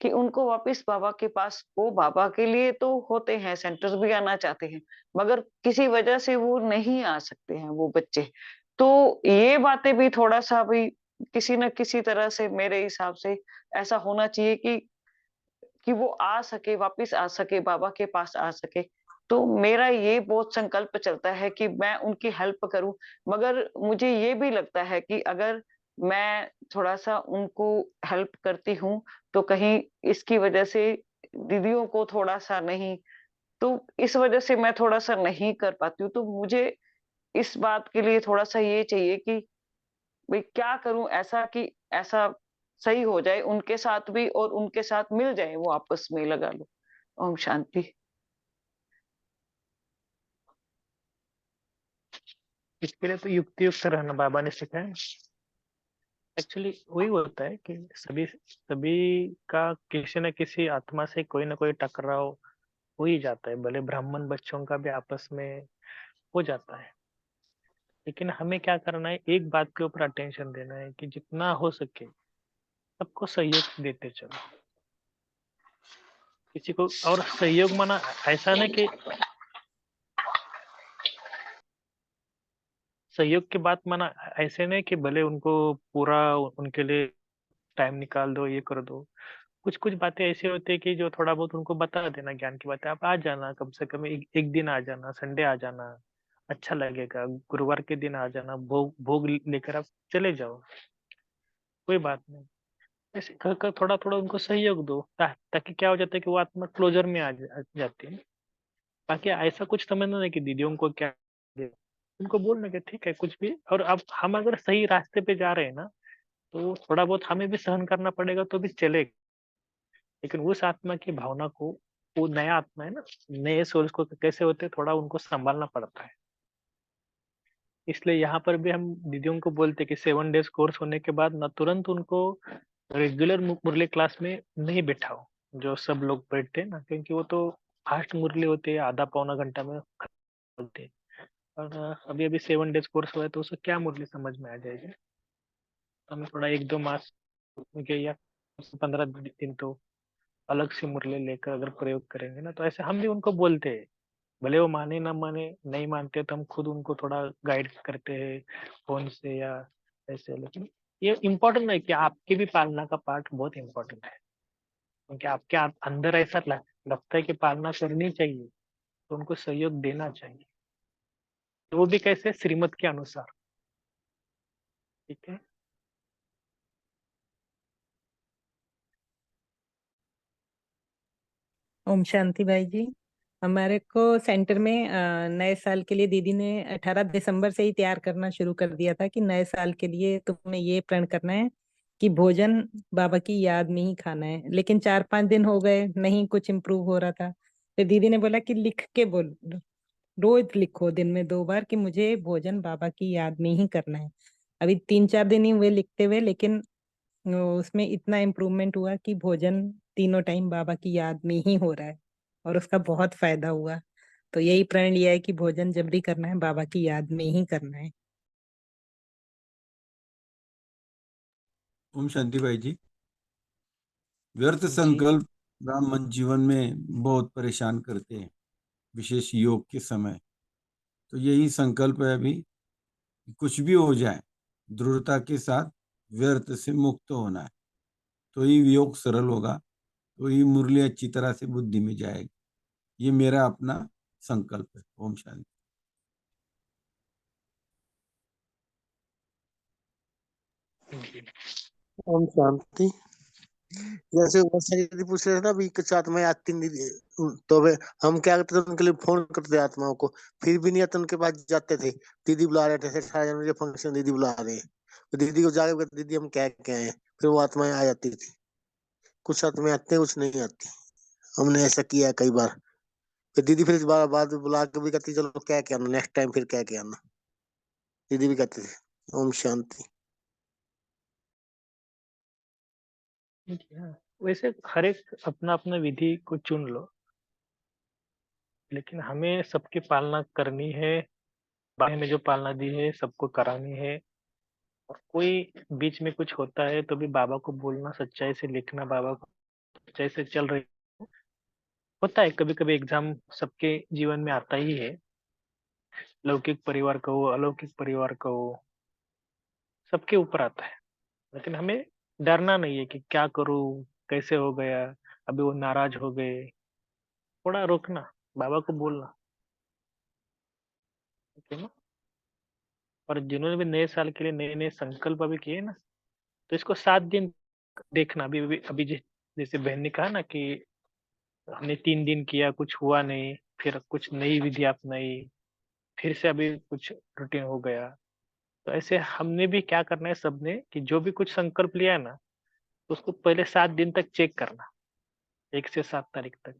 कि उनको वापस बाबा के पास, वो बाबा के लिए तो होते हैं, सेंटर्स भी आना चाहते हैं, मगर किसी वजह से वो नहीं आ सकते हैं वो बच्चे। तो ये बातें भी थोड़ा सा भी किसी न किसी तरह से मेरे हिसाब से ऐसा होना चाहिए कि वो आ सके, वापस आ सके, बाबा के पास आ सके। तो मेरा ये बहुत संकल्प चलता है कि मैं उनकी हेल्प करूं, मगर मुझे ये भी लगता है कि अगर मैं थोड़ा सा उनको हेल्प करती हूँ तो कहीं इसकी वजह से दीदियों को थोड़ा सा नहीं, तो इस वजह से मैं थोड़ा सा नहीं कर पाती हूँ। तो मुझे इस बात के लिए थोड़ा सा ये चाहिए कि भाई क्या करूं ऐसा कि ऐसा सही हो जाए उनके साथ भी और उनके साथ मिल जाए, वो आपस में लगा लो। ओम शांति। इसके लिए तो युक्ति युक्त रहना बाबा ने सिखाया। एक्चुअली वही होता है कि सभी सभी का किसी न किसी आत्मा से कोई ना कोई टकराव हो ही जाता है, भले ब्राह्मण बच्चों का भी आपस में हो जाता है। लेकिन हमें क्या करना है, एक बात के ऊपर अटेंशन देना है कि जितना हो सके सबको सहयोग देते चलो। किसी को और सहयोग माना ऐसा नहीं कि सहयोग की बात माना ऐसे नहीं कि भले उनको पूरा उनके लिए टाइम निकाल दो, ये कर दो। कुछ कुछ बातें ऐसी होती है कि जो थोड़ा बहुत उनको बता देना, ज्ञान की बातें, आप आ जाना, कम से कम एक दिन आ जाना, संडे आ जाना, अच्छा लगेगा, गुरुवार के दिन आ जाना, भोग भोग लेकर आप चले जाओ, कोई बात नहीं। ऐसे कर कर थोड़ा थोड़ा उनको सहयोग दो, ताकि क्या हो जाता है कि वो आत्मा क्लोजर में आ जाती है। बाकी ऐसा कुछ समझना नहीं कि दीदियों को क्या, उनको बोलना कि ठीक है कुछ भी, और अब हम अगर सही रास्ते पे जा रहे हैं ना, तो थोड़ा बहुत हमें भी सहन करना पड़ेगा तो भी चलेगा। लेकिन उस आत्मा की भावना को, वो नया आत्मा है ना, नए सोल्स को कैसे होते हैं, थोड़ा उनको संभालना पड़ता है। इसलिए यहाँ पर भी हम दीदियों को बोलते हैं कि 7 डेज कोर्स होने के बाद ना तुरंत उनको रेगुलर मुरली क्लास में नहीं बैठाओ, जो सब लोग बैठते हैं ना, क्योंकि वो तो फास्ट मुरली होती है, आधा पौना घंटा में खत्म होती है। और अभी अभी 7 डेज कोर्स हुआ है तो उसे क्या मुरली समझ में आ जाएगी। तो हमें थोड़ा 1-2 मास के या 15 दिन तो अलग से मुरली लेकर अगर प्रयोग करेंगे ना, तो ऐसे हम भी उनको बोलते हैं, भले वो माने ना माने, नहीं मानते तो हम खुद उनको थोड़ा गाइड करते हैं फोन से या ऐसे। लेकिन ये इम्पोर्टेंट है कि आपकी भी पालना का पार्ट बहुत इम्पोर्टेंट है, क्योंकि आपके अंदर ऐसा लगता है कि पालना करनी चाहिए तो उनको सहयोग देना चाहिए, तो वो भी कैसे, श्रीमत के अनुसार। ठीक है। ओम शांति भाई जी। हमारे को सेंटर में नए साल के लिए दीदी ने 18 दिसंबर से ही तैयार करना शुरू कर दिया था कि नए साल के लिए तुम्हें ये प्रण करना है कि भोजन बाबा की याद में ही खाना है। लेकिन 4-5 दिन हो गए, नहीं कुछ इम्प्रूव हो रहा था। फिर दीदी ने बोला कि लिख के बोल, रोज लिखो दिन में 2 बार कि मुझे भोजन बाबा की याद में ही करना है। अभी 3-4 दिन ही हुए लिखते हुए, लेकिन उसमें इतना इम्प्रूवमेंट हुआ कि भोजन तीनों टाइम बाबा की याद में ही हो रहा है और उसका बहुत फायदा हुआ। तो यही प्रण लिया है कि भोजन जब भी करना है बाबा की याद में ही करना है। ओम शांति भाई जी। व्यर्थ जी। संकल्प ब्राह्मण जीवन में बहुत परेशान करते हैं, विशेष योग के समय। तो यही संकल्प है अभी कि कुछ भी हो जाए, दृढ़ता के साथ व्यर्थ से मुक्त होना है। तो ही योग सरल होगा, तो ही मुरली अच्छी तरह से बुद्धि में जाएगी। ये मेरा अपना संकल्प है। ओम शांति। जी। ओम शांति। जैसे वर्षा जी पूछ रहे थे ना अभी कुछ आत्माएं आती नहीं, तो वे हम क्या करते थे, उनके लिए फोन करते थे आत्माओं को, फिर भी नहीं आते, उनके पास जाते थे, दीदी बुला रहे थे, 18 जनवरी फंक्शन दीदी बुला रहे हैं, तो दीदी को जाके कहते, दीदी हम क्या क्या हैं, फिर वो आत्माएं आ जाती थी। कुछ आत्माएं आती हैं, कुछ नहीं आती। हमने ऐसा किया है कई बार। फिर दीदी फिर इस बार बाद में बुला के भी कहती चलो क्या क्या आना नेक्स्ट टाइम, फिर क्या क्या आना, दीदी भी कहते थे। ओम शांति। हाँ, वैसे हर एक अपना अपना विधि को चुन लो, लेकिन हमें सबकी पालना करनी है। बाबा ने जो पालना दी है सबको करानी है। और कोई बीच में कुछ होता है तो भी बाबा को बोलना, सच्चाई से लिखना, बाबा को सच्चाई से चल रही होता है। कभी कभी एग्जाम सबके जीवन में आता ही है, लौकिक परिवार का हो, अलौकिक परिवार का हो, सबके ऊपर आता है। लेकिन हमें डरना नहीं है कि क्या करूं, कैसे हो गया, अभी वो नाराज हो गए। थोड़ा रोकना, बाबा को बोलना। ठीक है ना। और जिन्होंने भी नए साल के लिए नए नए संकल्प अभी किए ना, तो इसको 7 दिन देखना। अभी अभी अभी जैसे बहन ने कहा ना कि हमने 3 दिन किया, कुछ हुआ नहीं, फिर कुछ नई विधि अपनाई, फिर से अभी कुछ रूटीन हो गया। तो ऐसे हमने भी क्या करना है सबने, कि जो भी कुछ संकल्प लिया है ना, तो उसको पहले 7 दिन तक चेक करना, 1 से 7 तारीख तक,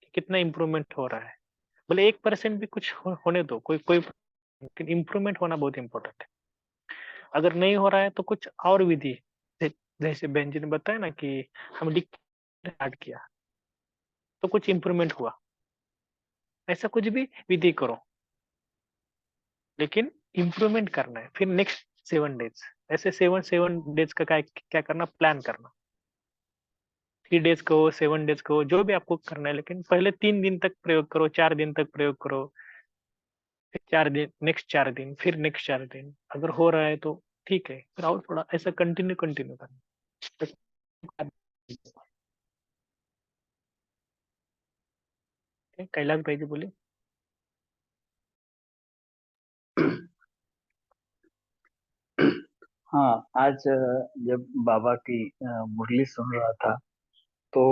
कि कितना इम्प्रूवमेंट हो रहा है। बोले 1% भी कुछ होने दो, कोई कोई, लेकिन इम्प्रूवमेंट होना बहुत इंपॉर्टेंट है। अगर नहीं हो रहा है तो कुछ और विधि, जैसे बहन जी ने बताया ना कि हम स्टार्ट किया तो कुछ इम्प्रूवमेंट हुआ, ऐसा कुछ भी विधि करो, लेकिन इम्प्रूवमेंट करना है। फिर नेक्स्ट 7 डेज, ऐसे 7 डेज का क्या करना, प्लान करना। 3 डेज का हो, 7 डेज का हो, जो भी आपको करना है, लेकिन पहले 3 दिन तक प्रयोग करो, 4 दिन तक प्रयोग करो, फिर 4 दिन, नेक्स्ट 4 दिन, फिर नेक्स्ट 4 दिन। अगर हो रहा है तो ठीक है, फिर और थोड़ा ऐसा कंटिन्यू कंटिन्यू करना। कैलाश भाई जी बोले। हाँ, आज जब बाबा की मुरली सुन रहा था तो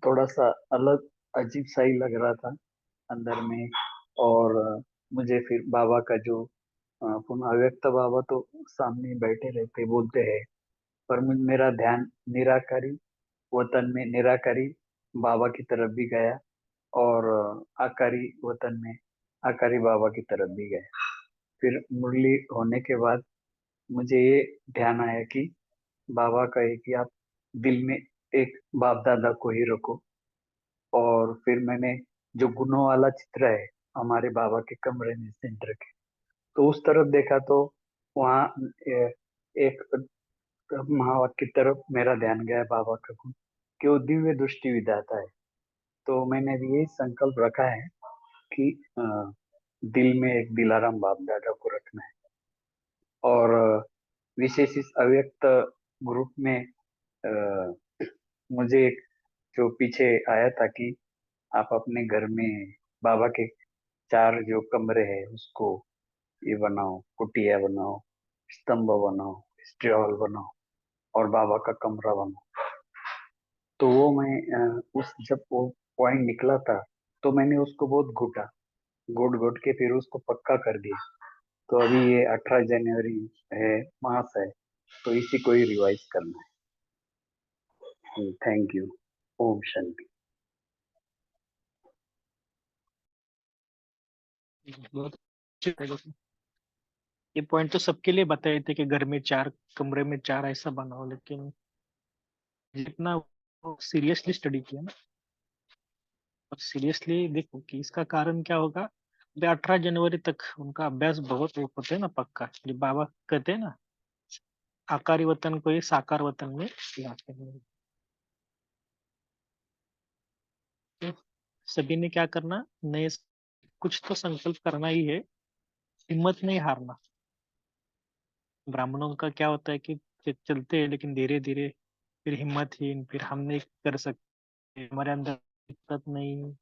थोड़ा सा अलग अजीब सा ही लग रहा था अंदर में। और मुझे फिर बाबा का जो पुनः अव्यक्त बाबा तो सामने बैठे रहते बोलते हैं, पर मेरा ध्यान निराकारी वतन में निराकारी बाबा की तरफ भी गया, और आकारी वतन में आकारी बाबा की तरफ भी गया। फिर मुरली होने के बाद मुझे ये ध्यान आया कि बाबा कहे कि आप दिल में एक बाप दादा को ही रखो। और फिर मैंने जो गुणों वाला चित्र है हमारे बाबा के कमरे में सेंटर के, तो उस तरफ देखा तो वहाँ एक महावाक्य की तरफ मेरा ध्यान गया, बाबा का गुण कि वो दिव्य दृष्टि विधाता है। तो मैंने भी यही संकल्प रखा है कि दिल में एक दिलाराम बाप दादा को रखना है। और विशेष इस अव्यक्त ग्रुप में मुझे एक जो पीछे आया था कि आप अपने घर में बाबा के 4 जो कमरे हैं उसको ये बनाओ, कुटिया बनाओ, स्तंभ बनाओ, स्टे हॉल बनाओ और बाबा का कमरा बनाओ। तो वो मैं उस जब वो पॉइंट निकला था तो मैंने उसको बहुत घुटा, घुट घुट के फिर उसको पक्का कर दिया। तो अभी ये 18 जनवरी है, मास है, तो इसी को ही रिवाइज करना है। Thank you. ओम शांति। बहुत अच्छी तरह से। ये पॉइंट तो सबके लिए बताए थे कि घर में 4 कमरे में 4 ऐसा बनाओ, लेकिन जितना सीरियसली स्टडी किया ना, और सीरियसली देखो कि इसका कारण क्या होगा। 18 जनवरी तक उनका अभ्यास बहुत वो होते है ना पक्का, जो बाबा कहते हैं ना, आकारी वतन को ही साकार वतन में लाते हैं। तो सभी ने क्या करना, नए कुछ तो संकल्प करना ही है, हिम्मत नहीं हारना। ब्राह्मणों का क्या होता है कि चलते हैं लेकिन धीरे धीरे फिर हिम्मतहीन, फिर हम नहीं कर सकते, हमारे अंदर हिम्मत नहीं,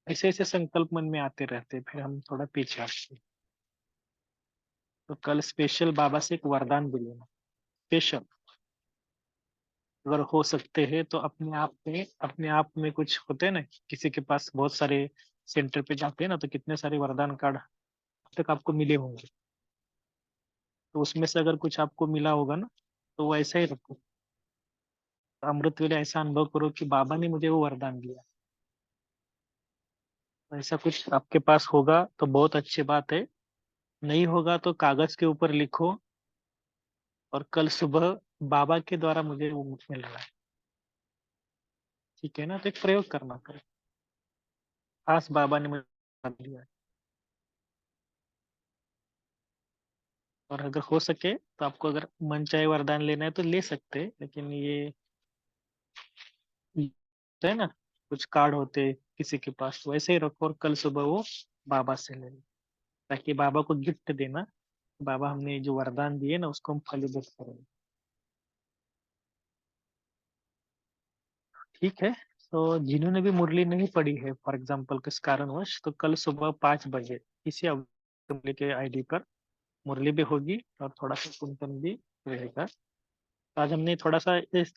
ऐसे ऐसे संकल्प मन में आते रहते, फिर हम थोड़ा पीछे आते। तो कल स्पेशल बाबा से एक वरदान भी लेना, स्पेशल। अगर हो सकते हैं तो अपने आप में कुछ होते हैं ना, किसी के पास बहुत सारे सेंटर पे जाते हैं ना, तो कितने सारे वरदान कार्ड अब तक आपको मिले होंगे। तो उसमें से अगर कुछ आपको मिला होगा ना, तो वो ऐसा ही रखो। तो अमृत वेले ऐसा अनुभव करो कि बाबा ने मुझे वो वरदान दिया। तो ऐसा कुछ आपके पास होगा तो बहुत अच्छी बात है, नहीं होगा तो कागज के ऊपर लिखो, और कल सुबह बाबा के द्वारा मुझे वो मिल रहा है, ठीक है ना। तो एक प्रयोग करना करो, खास बाबा ने मुझे वरदान दिया है। और अगर हो सके तो आपको अगर मन चाहे वरदान लेना है तो ले सकते हैं, लेकिन ये होता है ना, कुछ कार्ड होते हैं किसी के पास, तो वैसे ही रखो और कल सुबह वो बाबा से ले लो, ताकि बाबा को गिफ्ट देना, बाबा हमने जो वरदान दिए ना उसको हम फलीभूत करेंगे। ठीक है। तो जिन्होंने भी मुरली नहीं पढ़ी है फॉर एग्जाम्पल किस कारणवश, तो कल सुबह 5 बजे इसी असेंबली के आईडी पर मुरली भी होगी और थोड़ा सा चिंतन भी रहेगा। आज हमने थोड़ा सा इस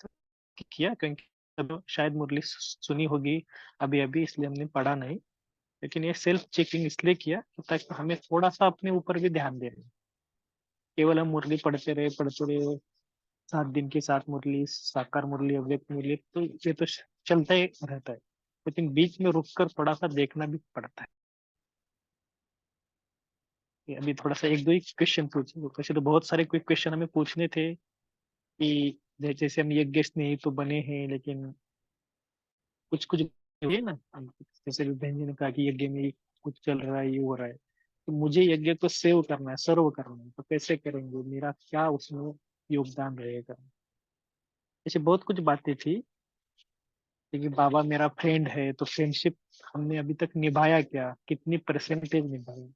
किया क्योंकि सब शायद मुरली सुनी होगी अभी अभी, इसलिए हमने पढ़ा नहीं, लेकिन ये सेल्फ चेकिंग इसलिए किया ताकि हमें थोड़ा सा अपने ऊपर भी ध्यान देना। केवल हम मुरली पढ़ते रहे 7 दिन की 7 मुरली, साकार मुरली, अव्यक्त मुरली, तो ये तो चलता ही रहता है, लेकिन बीच में रुककर थोड़ा सा देखना भी पड़ता है। ये अभी थोड़ा सा एक दो ही क्वेश्चन पूछे, वैसे तो बहुत सारे क्वेश्चन हमें पूछने थे कि जैसे हम यज्ञ स्नेही तो बने हैं, लेकिन कुछ कुछ है ना, जैसे बहन जी ने कहा कि यज्ञ में कुछ चल रहा है, ये हो रहा है, तो मुझे यज्ञ को सेव करना है, सर्व करना है, तो कैसे करेंगे, मेरा क्या उसमें योगदान रहेगा। ऐसे बहुत कुछ बातें थी, लेकिन बाबा मेरा फ्रेंड है तो फ्रेंडशिप हमने अभी तक निभाया क्या, कितनी परसेंटेज निभाई,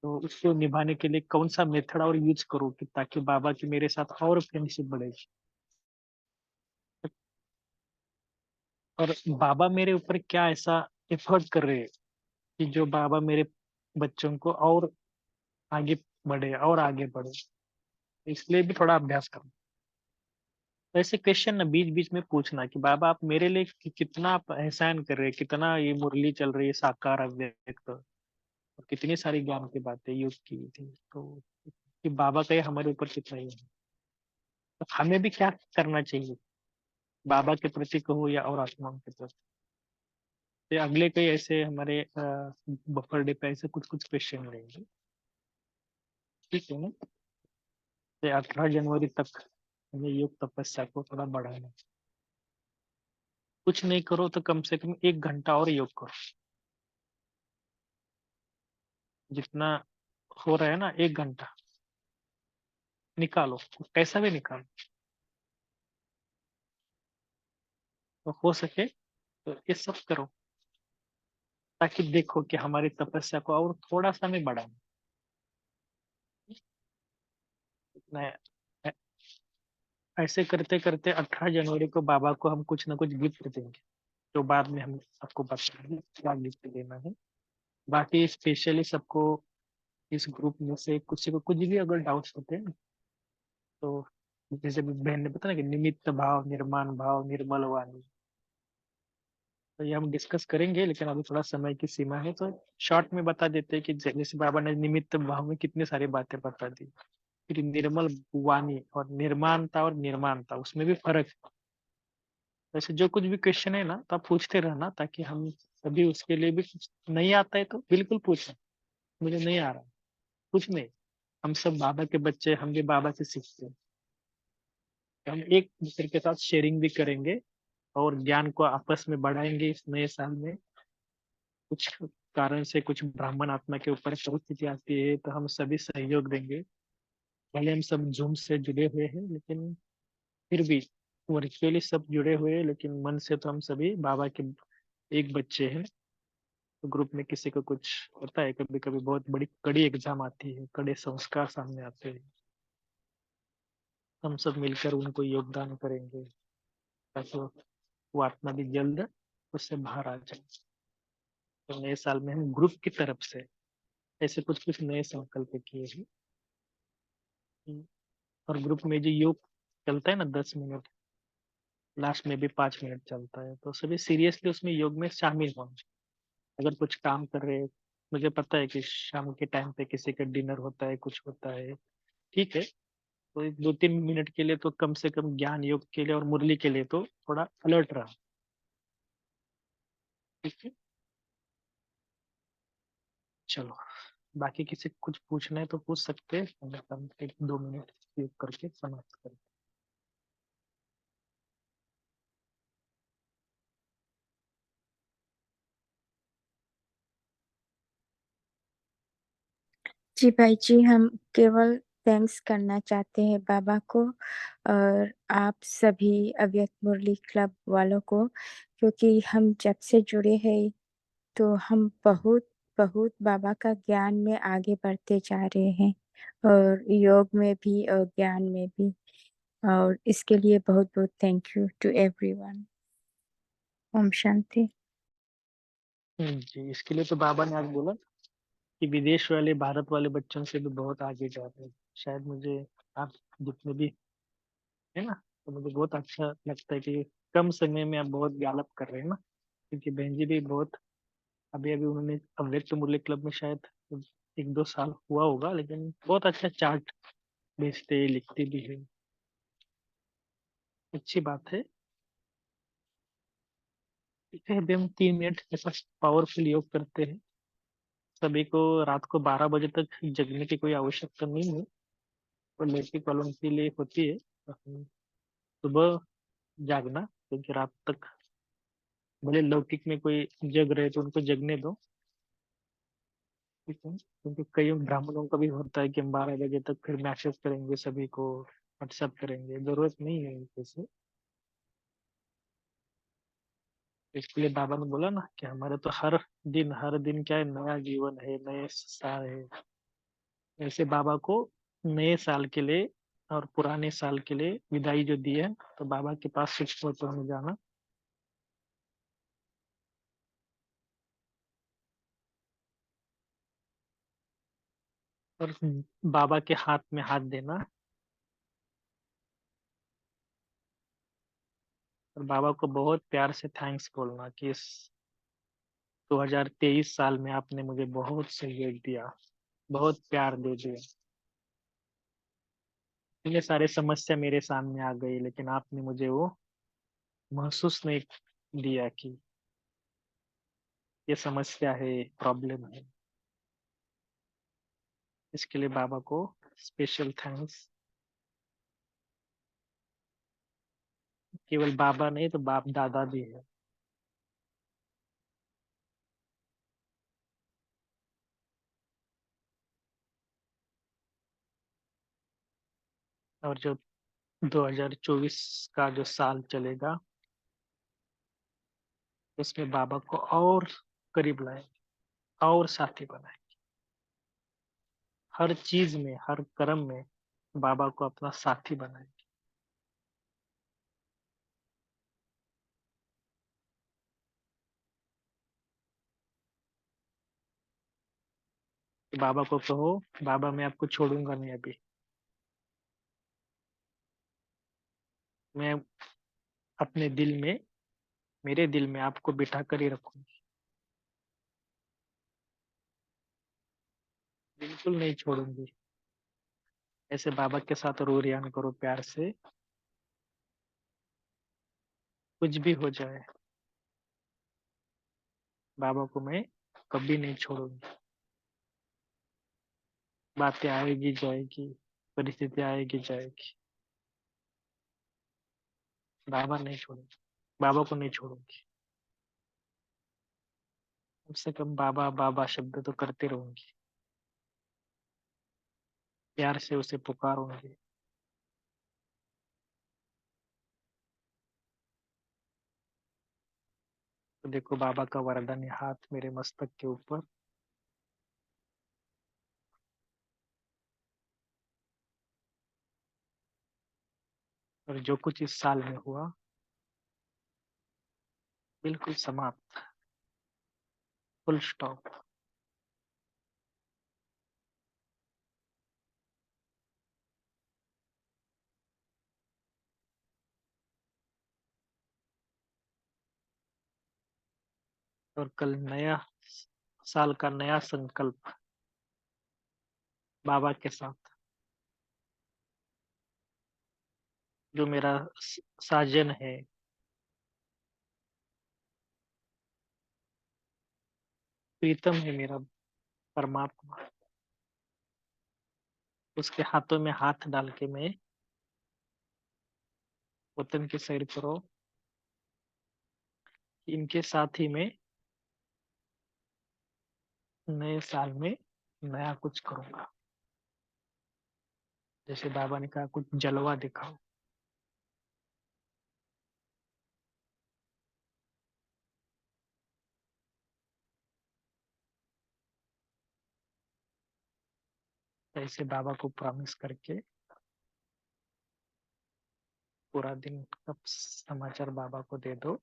तो उसको निभाने के लिए कौन सा मेथड और यूज करो कि ताकि बाबा की मेरे साथ और फ्रेंडशिप बढ़े। और बाबा मेरे ऊपर क्या ऐसा एफर्ट कर रहे हैं कि जो बाबा मेरे बच्चों को और आगे बढ़े और आगे बढ़े, इसलिए भी थोड़ा अभ्यास करना। तो ऐसे क्वेश्चन ना बीच बीच में पूछना कि बाबा आप मेरे लिए कितना आप एहसान कर रहे हैं, कितना ये मुरली चल रही है साकार अव्यक्त, और कितनी सारी ज्ञान की बातें यूज की थी, तो कि बाबा का ये हमारे ऊपर कितना ही है, तो हमें भी क्या करना चाहिए बाबा के प्रति कहो या और आत्माओं के प्रति। तो अगले कई ऐसे हमारे बफर डे पे ऐसे कुछ कुछ क्वेश्चन रहेंगे, ठीक है ना। तो 18 जनवरी तक हमें योग तपस्या को थोड़ा बढ़ाना, कुछ नहीं करो तो कम से कम 1 घंटा और योग करो, जितना हो रहा है ना 1 घंटा निकालो, कैसा भी निकालो, तो हो सके तो ये सब करो, ताकि देखो कि हमारी तपस्या को और थोड़ा सा में बढ़ाए। इतना ऐसे करते करते 18 जनवरी को बाबा को हम कुछ ना कुछ गिफ्ट देंगे, तो बाद में हम आपको बताएंगे क्या गिफ्ट देना है। बाकी स्पेशली सबको इस ग्रुप में से किसी को कुछ भी अगर डाउट्स होते हैं ना, तो जैसे भी बहन ने बताया ना कि निमित्त भाव, निर्माण भाव, निर्मल वाणी, तो ये हम डिस्कस करेंगे, लेकिन अभी थोड़ा समय की सीमा है, तो शॉर्ट में बता देते हैं कि जैसे बाबा ने निमित्त भाव में कितनी सारी बातें बता दी। फिर निर्मल वाणी और निर्माणता और निर्माणता, उसमें भी फर्क है। वैसे जो कुछ भी क्वेश्चन है ना, तो आप पूछते रहना, ताकि हम सभी उसके लिए भी कुछ नहीं आता है तो बिल्कुल पूछें, मुझे नहीं आ रहा, कुछ नहीं, हम सब बाबा के बच्चे, हम भी बाबा से सीखते हैं। तो हम एक दूसरे के साथ शेयरिंग भी करेंगे और ज्ञान को आपस में बढ़ाएंगे इस नए साल में। कुछ कारण से कुछ ब्राह्मण आत्मा के ऊपर परिस्थिति आती है तो हम सभी सहयोग देंगे। भले हम सब जूम से जुड़े हुए हैं, लेकिन फिर भी वर्चुअली सब जुड़े हुए हैं, लेकिन मन से तो हम सभी बाबा के एक बच्चे हैं। तो ग्रुप में किसी को कुछ होता है, कभी कभी बहुत बड़ी कड़ी एग्जाम आती है, कड़े संस्कार सामने आते हैं, हम सब मिलकर उनको योगदान करेंगे ताकि वो आत्मा भी जल्द उससे बाहर आ जाए। तो नए साल में हम ग्रुप की तरफ से ऐसे कुछ कुछ नए संकल्प किए हैं। और ग्रुप में जो योग चलता है ना 10 मिनट, लास्ट में भी 5 मिनट चलता है, तो सभी सीरियसली उसमें योग में शामिल हों। अगर कुछ काम कर रहे हैं, मुझे पता है कि शाम के टाइम पे किसी का डिनर होता है, कुछ होता है, ठीक है, तो 2-3 मिनट के लिए तो कम से कम ज्ञान योग के लिए और मुरली के लिए तो थोड़ा अलर्ट रहा, ठीक है। चलो, बाकी किसी को कुछ पूछना है तो पूछ सकते हैं, हम 1-2 मिनट योग करके समाप्त करें। जी भाई जी, हम केवल थैंक्स करना चाहते हैं बाबा को और आप सभी अव्यक्त मुरली क्लब वालों को, क्योंकि हम जब से जुड़े हैं तो हम बहुत बहुत बाबा का ज्ञान में आगे बढ़ते जा रहे हैं, और योग में भी और ज्ञान में भी, और इसके लिए बहुत बहुत thank you to everyone. Om Shanti. जी, इसके लिए तो बाबा ने आज बोला कि विदेश वाले भारत वाले बच्चों से भी बहुत आगे जा रहे हैं। शायद मुझे, आप जितने भी है ना, तो मुझे बहुत अच्छा लगता है कि कम समय में आप बहुत गैलप कर रहे हैं ना, क्योंकि बहन जी भी बहुत, अभी अभी उन्होंने अव्यक्त मुरली क्लब में शायद 1-2 साल हुआ होगा, लेकिन बहुत अच्छा चार्ट भेजते लिखते भी है, अच्छी बात है। ठीक है, अभी हम 3 मिनट ऐसा पावरफुल योग करते हैं। सभी को रात को 12 बजे तक जगने की कोई आवश्यकता नहीं है, तो लौकिक वालों के लिए होती है, तो हम सुबह जागना, क्योंकि रात तक भले लौकिक में कोई जग रहे तो उनको जगने दो, ठीक है, क्योंकि कई ब्राह्मणों का भी होता है कि हम 12 बजे तक फिर मैसेज करेंगे, सभी को व्हाट्सएप करेंगे, जरूरत नहीं है जैसे। इसके लिए बाबा ने बोला ना कि हमारे तो हर दिन क्या है, नया जीवन है, नए साल है। ऐसे बाबा को नए साल के लिए और पुराने साल के लिए विदाई जो दी है, तो बाबा के पास सुखमतों में जाना और बाबा के हाथ में हाथ देना और बाबा को बहुत प्यार से थैंक्स बोलना कि इस 2023 साल में आपने मुझे बहुत सहयोग दिया, बहुत प्यार दे दिया। इतने सारे समस्या मेरे सामने आ गई, लेकिन आपने मुझे वो महसूस नहीं दिया कि ये समस्या है, प्रॉब्लम है। इसके लिए बाबा को स्पेशल थैंक्स। केवल बाबा नहीं तो बाप दादा भी है। और जो 2024 का जो साल चलेगा, उसमें बाबा को और करीब लाए और साथी बनाए, हर चीज में, हर कर्म में बाबा को अपना साथी बनाए। तो बाबा को कहो, बाबा मैं आपको छोड़ूंगा नहीं अभी, मैं अपने दिल में, मेरे दिल में आपको बिठा कर ही रखूंगी, बिल्कुल नहीं छोड़ूंगी। ऐसे बाबा के साथ रोरियान करो प्यार से, कुछ भी हो जाए बाबा को मैं कभी नहीं छोड़ूंगी। बातें आएगी जाएगी, परिस्थिति आएगी जाएगी, बाबा नहीं छोड़ूंगी, बाबा को नहीं छोड़ूंगी। कम से कम बाबा बाबा शब्द तो करते रहूंगी, प्यार से उसे पुकारूंगी। तो देखो बाबा का वरदानी हाथ मेरे मस्तक के ऊपर, और जो कुछ इस साल में हुआ बिल्कुल समाप्त, फुल स्टॉप। और कल नया साल का नया संकल्प बाबा के साथ, जो मेरा साजन है, प्रीतम है मेरा परमात्मा, उसके हाथों में हाथ डाल के मैं वतन की सैर करो, इनके साथ ही मैं नए साल में नया कुछ करूंगा। जैसे बाबा ने कहा कुछ जलवा दिखाओ, ऐसे बाबा को प्रॉमिस करके पूरा दिन सब समाचार बाबा को दे दो।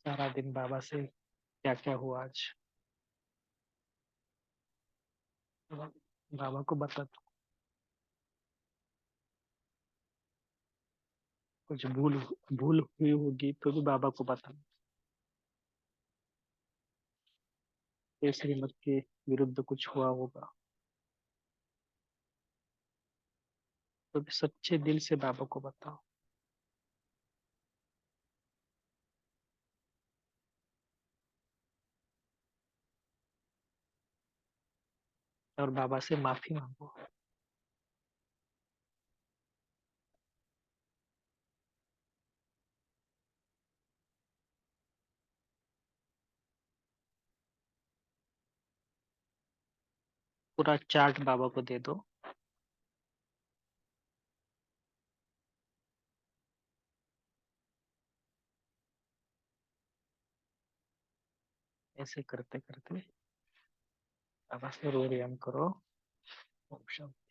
सारा दिन बाबा से क्या क्या हुआ आज, बाबा को बता दो। कुछ भूल भूल हुई होगी तो भी बाबा को बता दो। ये श्रीमत के विरुद्ध कुछ हुआ होगा तो भी सच्चे दिल से बाबा को बताओ, और बाबा से माफी मांगो। पूरा चार्ट बाबा को दे दो। ऐसे करते करते बाबा से रोरियाम करो। ओम शांति।